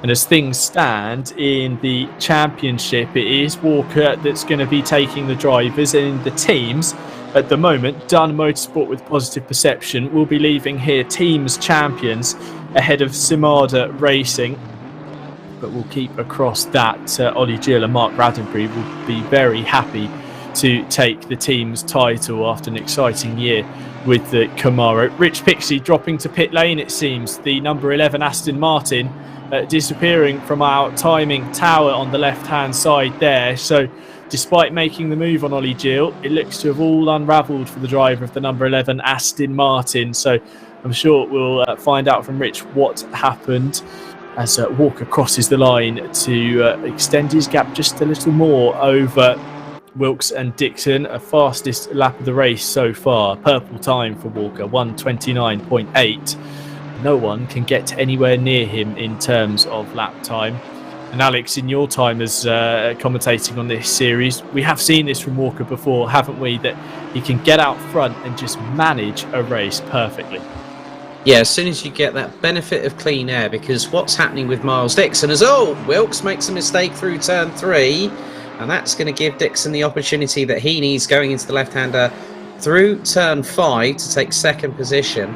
And as things stand in the championship, it is Walker that's going to be taking the drivers, and in the teams at the moment, Dunn Motorsport with Positive Perception will be leaving here teams champions ahead of 𝗏𝗏𝗏𝗏𝗏𝗏 Racing. But we'll keep across that. 𝗏𝗏𝗏𝗏𝗏𝗏 and Mark Raddenbury will be very happy to take the team's title after an exciting year with the Camaro. Rich Pixie dropping to pit lane, it seems. The number 11 Aston Martin disappearing from our timing tower on the left-hand side there. So despite making the move on 𝗏𝗏𝗏𝗏𝗏𝗏, it looks to have all unravelled for the driver of the number 11 Aston Martin. So I'm sure we'll find out from Rich what happened. as Walker crosses the line to extend his gap just a little more over Wilkes and Dixon. A fastest lap of the race so far. Purple time for Walker, 1:29.8. No one can get anywhere near him in terms of lap time. And Alex, in your time as commentating on this series, we have seen this from Walker before, haven't we? That he can get out front and just manage a race perfectly. Yeah, as soon as you get that benefit of clean air, because what's happening with Miles Dixon is, Wilkes makes a mistake through turn 3, and that's going to give Dixon the opportunity that he needs going into the left-hander through turn 5 to take second position.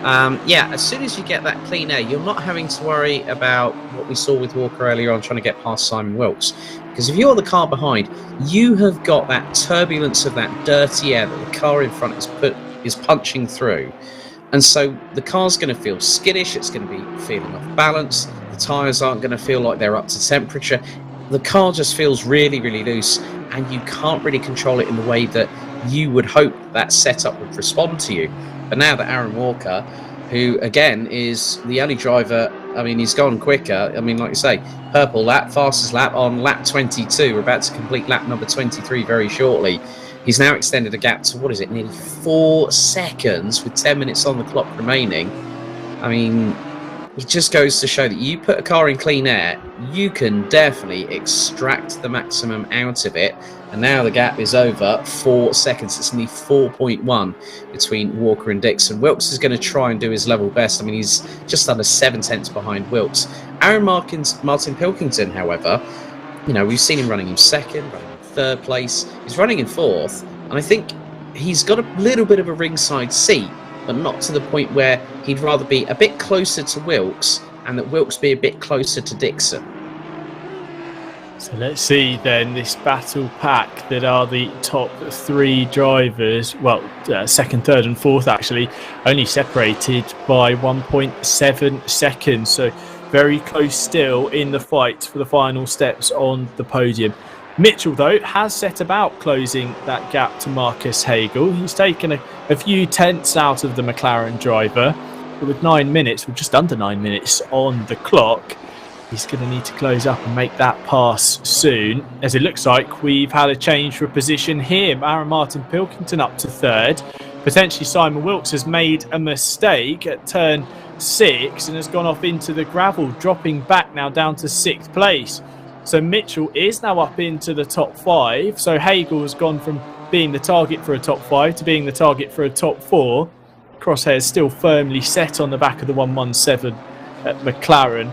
As soon as you get that clean air, you're not having to worry about what we saw with Walker earlier on, trying to get past Simon Wilkes. Because if you're the car behind, you have got that turbulence of that dirty air that the car in front is punching through. And so the car's going to feel skittish, it's going to be feeling off balance, the tyres aren't going to feel like they're up to temperature. The car just feels really, really loose, and you can't really control it in the way that you would hope that setup would respond to you. But now that Aaron Walker, who again is the only driver, I mean, he's gone quicker. I mean, like you say, purple lap, fastest lap on lap 22. We're about to complete lap number 23 very shortly. He's now extended a gap to, nearly 4 seconds with 10 minutes on the clock remaining. I mean, it just goes to show that you put a car in clean air, you can definitely extract the maximum out of it. And now the gap is over 4 seconds. It's only 4.1 between Walker and Dixon. Wilkes is going to try and do his level best. I mean, he's just under 7 tenths behind Wilkes. 𝗬𝗏𝗡𝗏, however, we've seen him running in second, running in third place. He's running in fourth. And I think he's got a little bit of a ringside seat, but not to the point where he'd rather be a bit closer to Wilkes and that Wilkes be a bit closer to Dixon. So let's see then this battle pack that are the top 3 drivers, second, third and fourth actually, only separated by 1.7 seconds. So very close still in the fight for the final steps on the podium. Mitchell, though, has set about closing that gap to Marcus Hagel. He's taken a few tenths out of the McLaren driver, but with 9 minutes, just under 9 minutes on the clock, he's going to need to close up and make that pass soon. As it looks like we've had a change for position here. 𝗬𝗏𝗡𝗏 up to third. Potentially Simon Wilkes has made a mistake at turn 6 and has gone off into the gravel, dropping back now down to 6th place. So Mitchell is now up into the top 5. So Hagel has gone from being the target for a top 5 to being the target for a top 4. Crosshairs still firmly set on the back of the 117 at McLaren.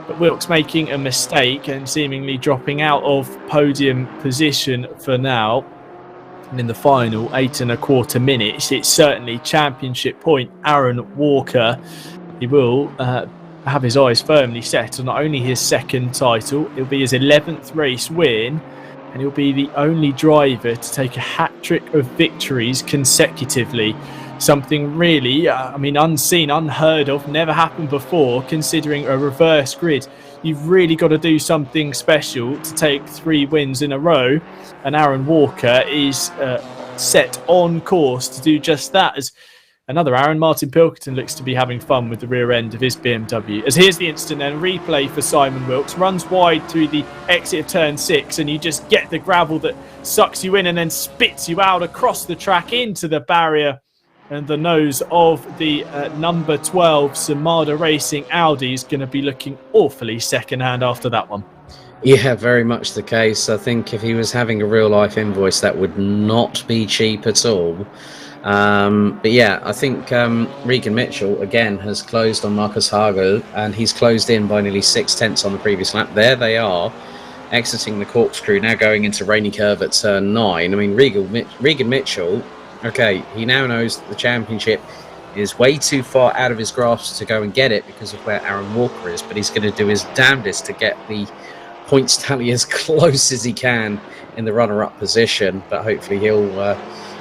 But Wilkes making a mistake and seemingly dropping out of podium position for now. And in the final 8.25 minutes, it's certainly championship point Aaron Walker. He will have his eyes firmly set on not only his second title, it'll be his 11th race win, and he'll be the only driver to take a hat-trick of victories consecutively. Something really, unseen, unheard of, never happened before, considering a reverse grid. You've really got to do something special to take 3 wins in a row, and Aaron Walker is set on course to do just that, as another 𝗬𝗏𝗡𝗏 looks to be having fun with the rear end of his BMW. As here's the instant and replay for Simon Wilkes. Runs wide through the exit of turn 6, and you just get the gravel that sucks you in and then spits you out across the track into the barrier. And the nose of the number 12 𝗬𝗏𝗡𝗏 Racing Audi is going to be looking awfully second-hand after that one. Yeah, very much the case. I think if he was having a real-life invoice, that would not be cheap at all. But yeah, I think Regan Mitchell, again, has closed on Marcus Hagel, and he's closed in by nearly 6 tenths on the previous lap. There they are, exiting the corkscrew, now going into rainy curve at turn 9. I mean, Regan Mitchell, okay, he now knows that the championship is way too far out of his grasp to go and get it because of where Aaron Walker is, but he's going to do his damnedest to get the points tally as close as he can in the runner-up position, but hopefully he'll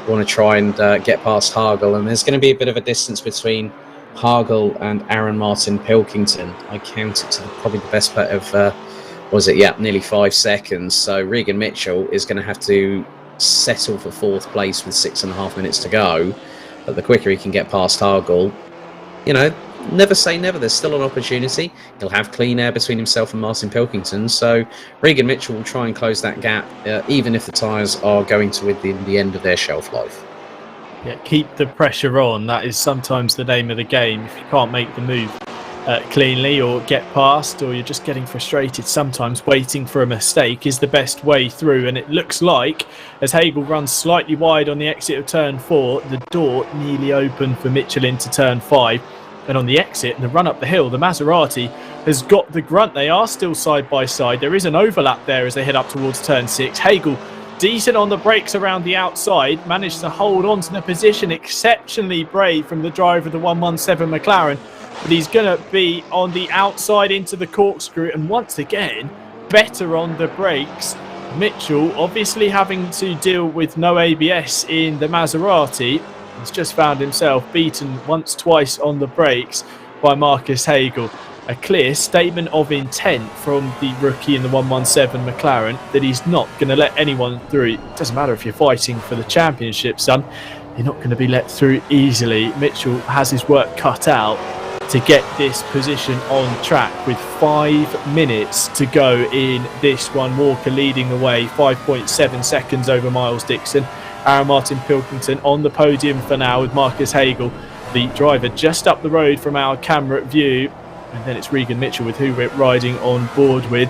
want to try and get past Hagel, and there's going to be a bit of a distance between Hagel and 𝗬𝗏𝗡𝗏. I count it to probably the best part of, nearly 5 seconds, so Regan Mitchell is going to have to settle for 4th place with 6.5 minutes to go, but the quicker he can get past Hagel, never say never. There's still an opportunity. He'll have clean air between himself and Martin Pilkington. So Regan Mitchell will try and close that gap, even if the tyres are going to within the end of their shelf life. Yeah, keep the pressure on. That is sometimes the name of the game. If you can't make the move cleanly or get past, or you're just getting frustrated, sometimes waiting for a mistake is the best way through. And it looks like, as Hagel runs slightly wide on the exit of turn 4, the door nearly open for Mitchell into turn 5. And on the exit and the run up the hill, the Maserati has got the grunt. They are still side by side. There is an overlap there as they head up towards turn 6. Hagel, decent on the brakes around the outside, managed to hold on to the position. Exceptionally brave from the driver of the 117 McLaren. But he's going to be on the outside into the corkscrew. And once again, better on the brakes. Mitchell, obviously having to deal with no ABS in the Maserati, has just found himself beaten twice on the brakes by Marcus Hagel. A clear statement of intent from the rookie in the 117 McLaren that he's not going to let anyone through. It doesn't matter if you're fighting for the championship, son. You're not going to be let through easily. Mitchell has his work cut out to get this position on track with 5 minutes to go in this one. Walker leading the way, 5.7 seconds over Miles Dixon. Aaron Martin Pilkington on the podium for now with Marcus Hagel, the driver just up the road from our camera view. And then it's Regan Mitchell with who we're riding on board with.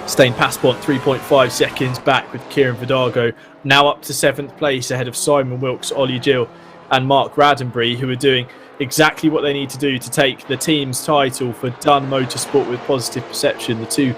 Stijn Paspoort 3.5 seconds back with Kieran Vidago, now up to 7th place ahead of Simon Wilkes, 𝗤𝗟𝗡𝗏 and Mark Raddenberry, who are doing exactly what they need to do to take the team's title for Dunn Motorsport with Positive Perception. The two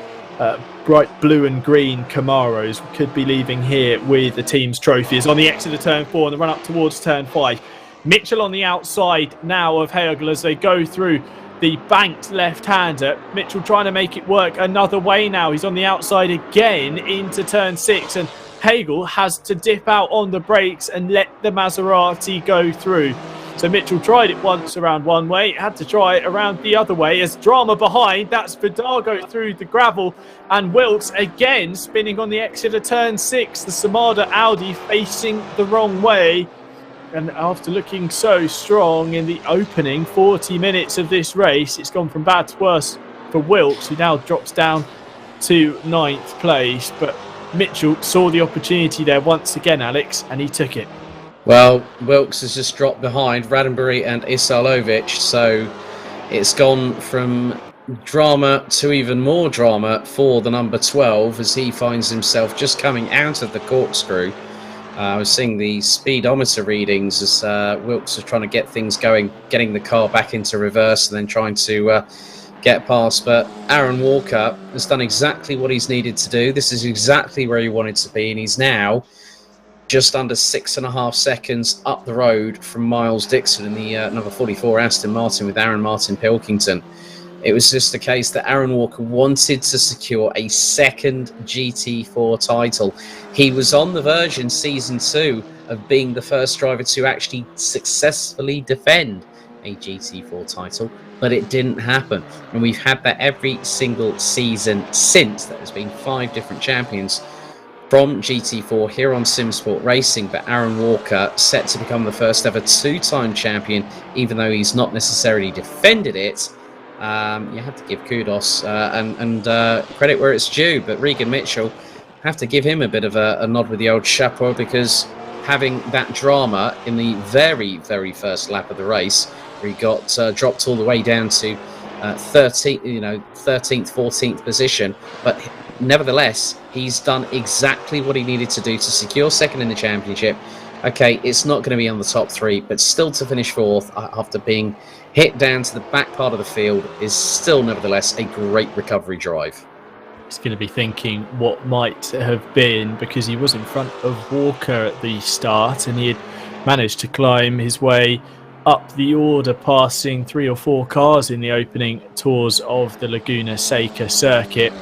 bright blue and green Camaros could be leaving here with the team's trophies. On the exit of turn 4 and the run up towards turn 5. Mitchell on the outside now of Hagel as they go through the banked left-hander. Mitchell trying to make it work another way now. He's on the outside again into turn 6, and Hagel has to dip out on the brakes and let the Maserati go through. So Mitchell tried it once around one way, had to try it around the other way. As drama behind, that's Vidago through the gravel, and Wilkes again spinning on the exit of turn 6. The Samada Audi facing the wrong way. And after looking so strong in the opening 40 minutes of this race, it's gone from bad to worse for Wilkes, who now drops down to 9th place. But Mitchell saw the opportunity there once again, Alex, and he took it. Well, Wilkes has just dropped behind Raddenberry and 𝗖𝗚𝗏𝗏, so it's gone from drama to even more drama for the number 12 as he finds himself just coming out of the corkscrew. I was seeing the speedometer readings as Wilkes was trying to get things going, getting the car back into reverse and then trying to get past. But Aaron Walker has done exactly what he's needed to do. This is exactly where he wanted to be, and he's now just under 6.5 seconds up the road from Miles Dixon in the number 44 Aston Martin with Aaron Martin Pilkington. It was just a case that Aaron Walker wanted to secure a second GT4 title. He was on the verge in Season 2 of being the first driver to actually successfully defend a GT4 title, but it didn't happen. And we've had that every single season since. There's been 5 different champions from GT4 here on Simsport Racing, but Aaron Walker set to become the first ever 2-time champion, even though he's not necessarily defended it. You have to give kudos and credit where it's due, but Regan Mitchell, have to give him a bit of a nod with the old chapeau, because having that drama in the very, very first lap of the race, where he got dropped all the way down to 13th, 14th position, but nevertheless, he's done exactly what he needed to do to secure second in the championship. Okay, it's not going to be on the top 3, but still to finish 4th after being hit down to the back part of the field is still nevertheless a great recovery drive. He's going to be thinking what might have been, because he was in front of Walker at the start and he had managed to climb his way up the order, passing 3 or 4 cars in the opening tours of the Laguna Seca circuit.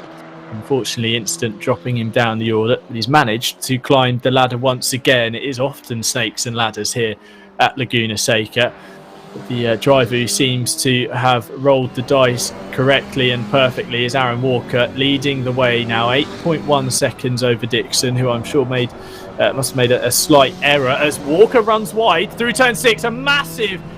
Unfortunately, instant dropping him down the order, but he's managed to climb the ladder once again. It is often snakes and ladders here at Laguna Seca. The driver who seems to have rolled the dice correctly and perfectly is Aaron Walker, leading the way now, 8.1 seconds over Dixon, who I'm sure must have made a slight error as Walker runs wide through turn 6. A massive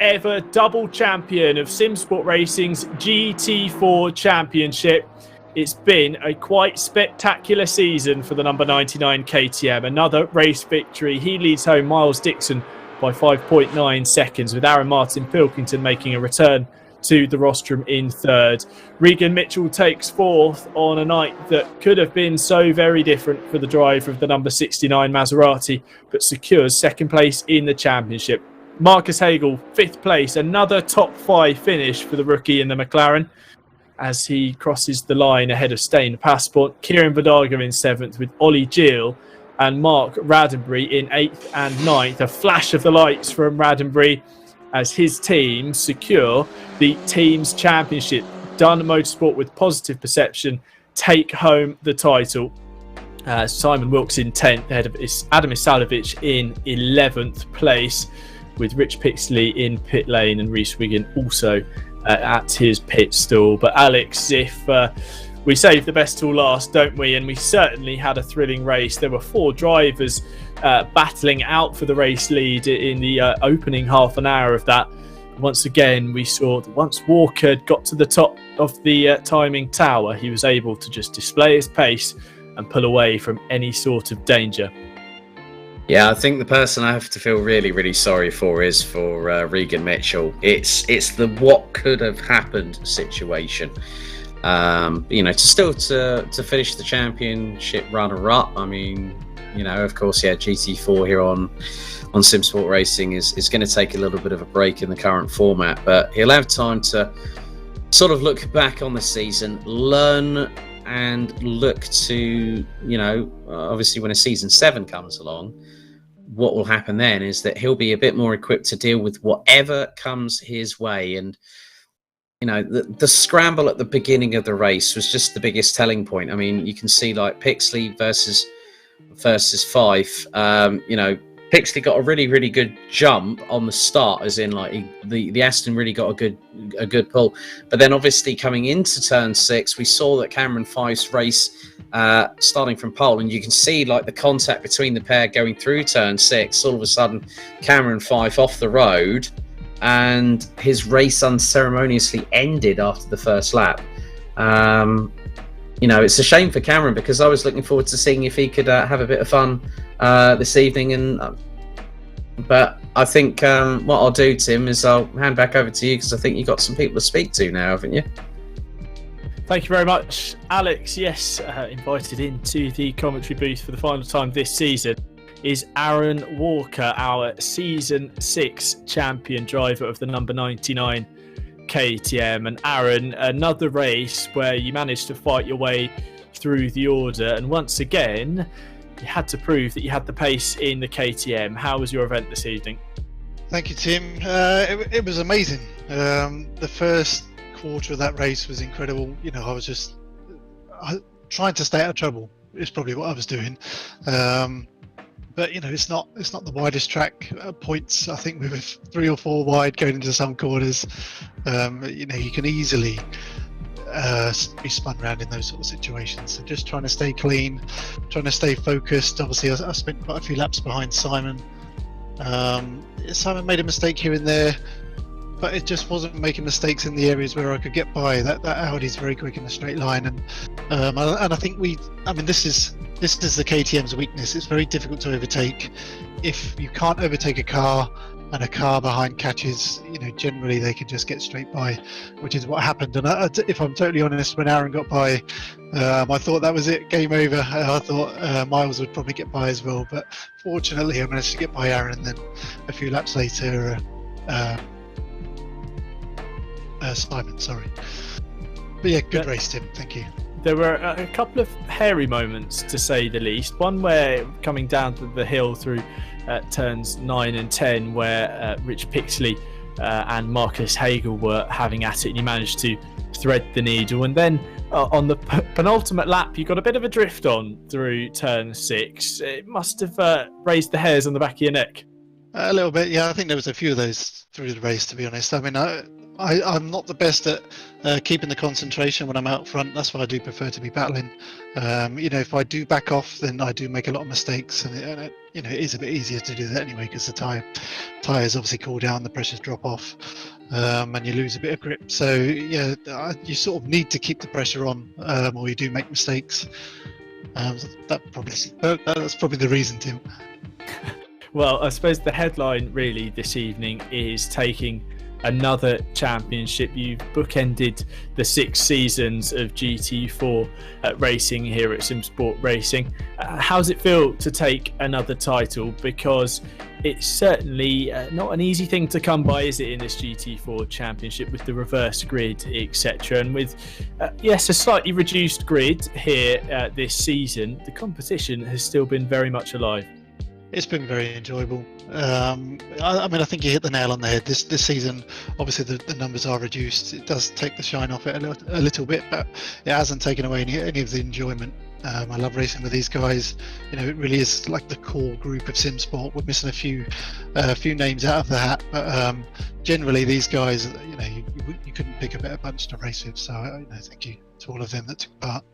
ever double champion of Simsport Racing's GT4 Championship. It's been a quite spectacular season for the number 99 KTM. Another race victory. He leads home Miles Dixon by 5.9 seconds, with 𝗟𝗏𝗡𝗡 making a return to the rostrum in third. Regan Mitchell takes fourth on a night that could have been so very different for the driver of the number 69 Maserati, but secures second place in the championship. Marcus Hagel, fifth place, another top 5 finish for the rookie in the McLaren as he crosses the line ahead of 𝗬𝗏𝗡𝗡. Kieran Vidaga in seventh, with 𝗬𝗔𝗟𝗘𝗡𝗙 and Mark Raddenbury in 8th and 9th. A flash of the lights from Raddenbury as his team secure the team's championship. Dunn Motorsport, with positive perception, take home the title. Simon Wilkes in 10th, ahead of Adam Ipsalovic in 11th place, with Rich Pixley in pit lane and Rhys Wiggin also at his pit stall. But Alex, if we save the best till last, don't we? And we certainly had a thrilling race. There were 4 drivers battling out for the race lead in the opening half an hour of that. Once again, we saw that once Walker got to the top of the timing tower, he was able to just display his pace and pull away from any sort of danger. Yeah, I think the person I have to feel really, really sorry for is for Regan Mitchell. It's the what could have happened situation. To finish the championship runner-up. I mean, of course, GT4 here on Simsport Racing is going to take a little bit of a break in the current format, but he'll have time to sort of look back on the season, learn and look to, obviously when a season 7 comes along, what will happen then is that he'll be a bit more equipped to deal with whatever comes his way. And the scramble at the beginning of the race was just the biggest telling point. I mean, you can see like Pixley versus Fife. Pixley got a really, really good jump on the start, as in like the Aston really got a good pull. But then obviously coming into turn 6, we saw that Cameron Fife's race starting from pole, and you can see like the contact between the pair going through turn 6. All of a sudden, Cameron Fife off the road, and his race unceremoniously ended after the first lap. It's a shame for Cameron, because I was looking forward to seeing if he could have a bit of fun this evening, but I think what I'll do, Tim, is I'll hand back over to you because I think you've got some people to speak to now, haven't you? Thank you very much, Alex. Yes, invited into the commentary booth for the final time this season is Aaron Walker, our Season 6 champion driver of the number 99 KTM. And Aaron, another race where you managed to fight your way through the order, and once again you had to prove that you had the pace in the KTM. How was your event this evening? Thank you, Tim. It was amazing. The first quarter of that race was incredible. You know, I was just trying to stay out of trouble is probably what I was doing. But you know, it's not the widest track. Points, I think we were 3 or 4 wide going into some corners. You know, you can easily be spun around in those sort of situations. So just trying to stay clean, trying to stay focused. Obviously, I spent quite a few laps behind Simon. Simon made a mistake here and there, but it just wasn't making mistakes in the areas where I could get by. That Audi's very quick in the straight line, and I think this is the KTM's weakness. It's very difficult to overtake. If you can't overtake a car and a car behind catches, you know, generally they can just get straight by, which is what happened. And if I'm totally honest, when Aaron got by, I thought that was it, game over. I thought Miles would probably get by as well, but fortunately I managed to get by Aaron, and then a few laps later Simon, sorry. But yeah, good race, Tim. Thank you. There were a couple of hairy moments, to say the least. One where coming down the hill through turns 9 and 10, where Rich Pixley and Marcus Hagel were having at it, and you managed to thread the needle. And then on the penultimate lap, you got a bit of a drift on through turn 6. It must have raised the hairs on the back of your neck. A little bit, yeah. I think there was a few of those through the race, to be honest. I mean, I'm not the best at keeping the concentration when I'm out front. That's why I do prefer to be battling. You know, if I do back off, then I do make a lot of mistakes, and it you know, it is a bit easier to do that anyway, because the tyres obviously cool down, the pressures drop off, and you lose a bit of grip. So yeah, you sort of need to keep the pressure on, or you do make mistakes. That's probably the reason, Tim. Well, I suppose the headline really this evening is taking another championship. You've bookended the 6 seasons of GT4 racing here at Simsport Racing. How does it feel to take another title? Because it's certainly not an easy thing to come by, is it, in this GT4 championship with the reverse grid, etc. And with, yes, a slightly reduced grid here this season, the competition has still been very much alive. It's been very enjoyable. I mean, I think you hit the nail on the head. This season, obviously the numbers are reduced. It does take the shine off it a little bit, but it hasn't taken away any of the enjoyment. I love racing with these guys. You know, it really is like the core group of Simsport. We're missing a few names out of the hat, but generally these guys, you know, you couldn't pick a better bunch to race with. So, you know, thank you to all of them that took part.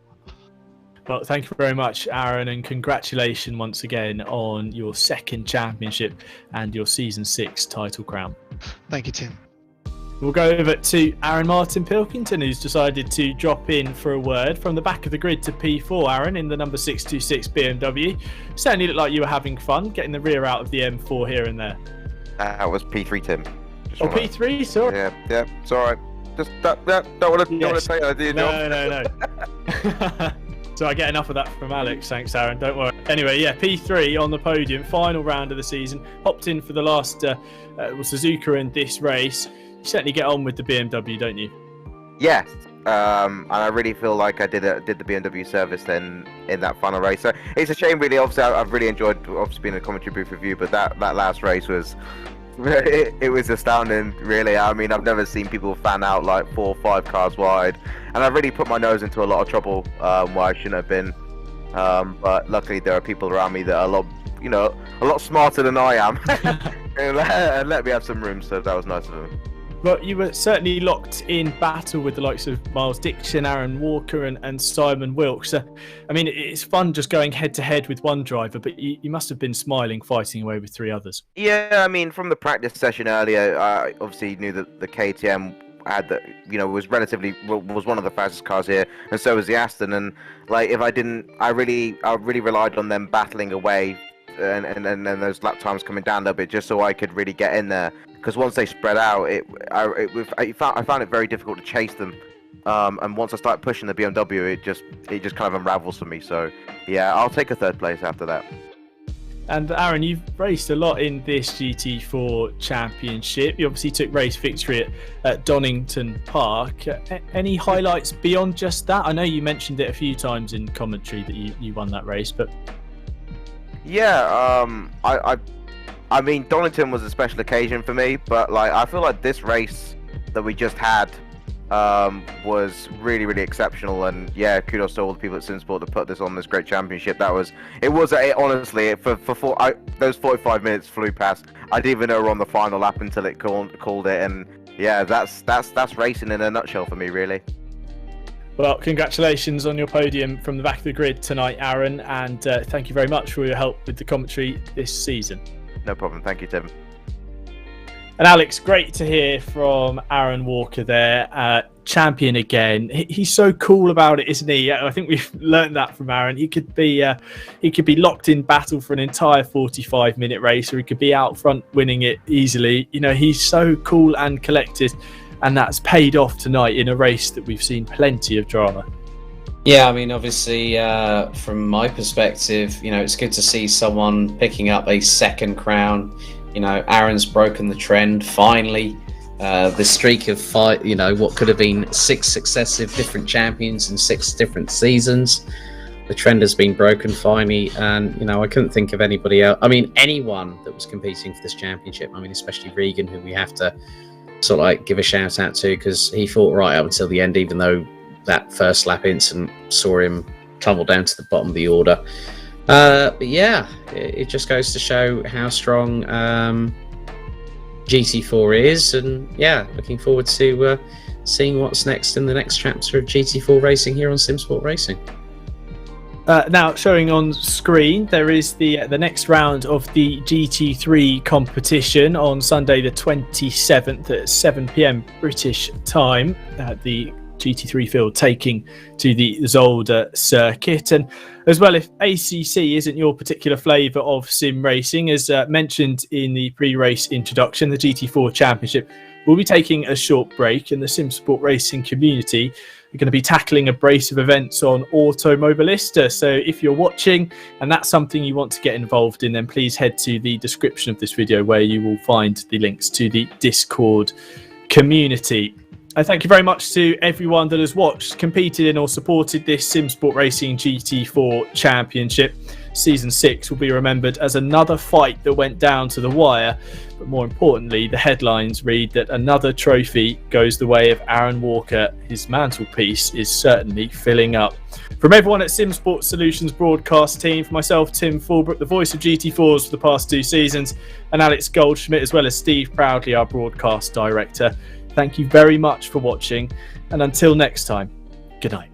Well, thank you very much, Aaron, and congratulations once again on your 2nd championship and your Season 6 title crown. Thank you, Tim. We'll go over to 𝗓𝗏𝗡𝗡, who's decided to drop in for a word from the back of the grid to P4. Aaron, in the number 626 BMW. Certainly looked like you were having fun, getting the rear out of the M4 here and there. That was P3, Tim. Oh, P3, sorry. Yeah, it's all right. Just don't want to say I did. No. So I get enough of that from Alex. Thanks, Aaron. Don't worry. Anyway, yeah, P3 on the podium, final round of the season. Hopped in for the last Suzuka in this race. You certainly get on with the BMW, don't you? Yes. And I really feel like I did the BMW service then in that final race. So it's a shame, really. Obviously, I've really enjoyed being in a commentary booth with you, but that last race was it was astounding, really. I mean, I've never seen people fan out like 4 or 5 cars wide, and I really put my nose into a lot of trouble where I shouldn't have been. But luckily, there are people around me that are a lot smarter than I am, and let me have some room. So that was nice of them. Well, you were certainly locked in battle with the likes of Miles Dixon, Aaron Walker, and Simon Wilkes. I mean, it's fun just going head to head with one driver, but you must have been smiling, fighting away with 3 others. Yeah, I mean, from the practice session earlier, I obviously knew that the KTM had was one of the fastest cars here, and so was the Aston. And like, if I didn't, I really relied on them battling away and those lap times coming down a little bit, just so I could really get in there. Because once they spread out, I found it very difficult to chase them. And once I start pushing the BMW, it just kind of unravels for me. So yeah, I'll take a third place after that. And Aaron, you've raced a lot in this GT4 Championship. You obviously took race victory at Donington Park. Any highlights beyond just that? I know you mentioned it a few times in commentary that you won that race, but yeah, I mean, Donington was a special occasion for me, but like I feel like this race that we just had was really, really exceptional, and yeah, kudos to all the people at Simsport to put this on this great championship. Honestly, those 45 minutes flew past. I didn't even know we were on the final lap until it called it, and yeah, that's racing in a nutshell for me, really. Well, congratulations on your podium from the back of the grid tonight, Aaron, and thank you very much for your help with the commentary this season. No problem, thank you, Tim. And Alex, great to hear from Aaron Walker there, champion again. He's so cool about it, isn't he? I think we've learned that from Aaron. He could be locked in battle for an entire 45-minute race, or he could be out front winning it easily. You know, he's so cool and collected, and that's paid off tonight in a race that we've seen plenty of drama. Yeah, I mean, obviously, from my perspective, you know, it's good to see someone picking up a second crown. You know, Aaron's broken the trend finally. The streak of what could have been 6 successive different champions in 6 different seasons. The trend has been broken finally, and you know, I couldn't think of anybody else. I mean, anyone that was competing for this championship. I mean, especially Regan, who we have to sort of like give a shout out to, because he fought right up until the end, even though that first lap incident saw him tumble down to the bottom of the order. But yeah, it just goes to show how strong GT4 is, and yeah, looking forward to seeing what's next in the next chapter of GT4 racing here on Simsport Racing. Now showing on screen, there is the next round of the GT3 competition on Sunday the 27th at 7 p.m. British time. The GT3 field taking to the Zolder circuit. And as well, if ACC isn't your particular flavour of sim racing, as mentioned in the pre-race introduction, the GT4 Championship will be taking a short break, and the Simsport Racing community are going to be tackling a brace of events on 𝗏𝗏𝗏𝗏. So if you're watching and that's something you want to get involved in, then please head to the description of this video where you will find the links to the Discord community. Thank you very much to everyone that has watched, competed in or supported this Simsport Racing GT4 Championship. Season 6 will be remembered as another fight that went down to the wire, but more importantly, the headlines read that another trophy goes the way of Aaron Walker. His mantelpiece is certainly filling up. From everyone at Simsport Solutions broadcast team, for myself, Tim Fullbrook, the voice of GT4s for the past 2 seasons, and Alex Goldschmidt, as well as Steve Proudly, our broadcast director, thank you very much for watching, and until next time, good night.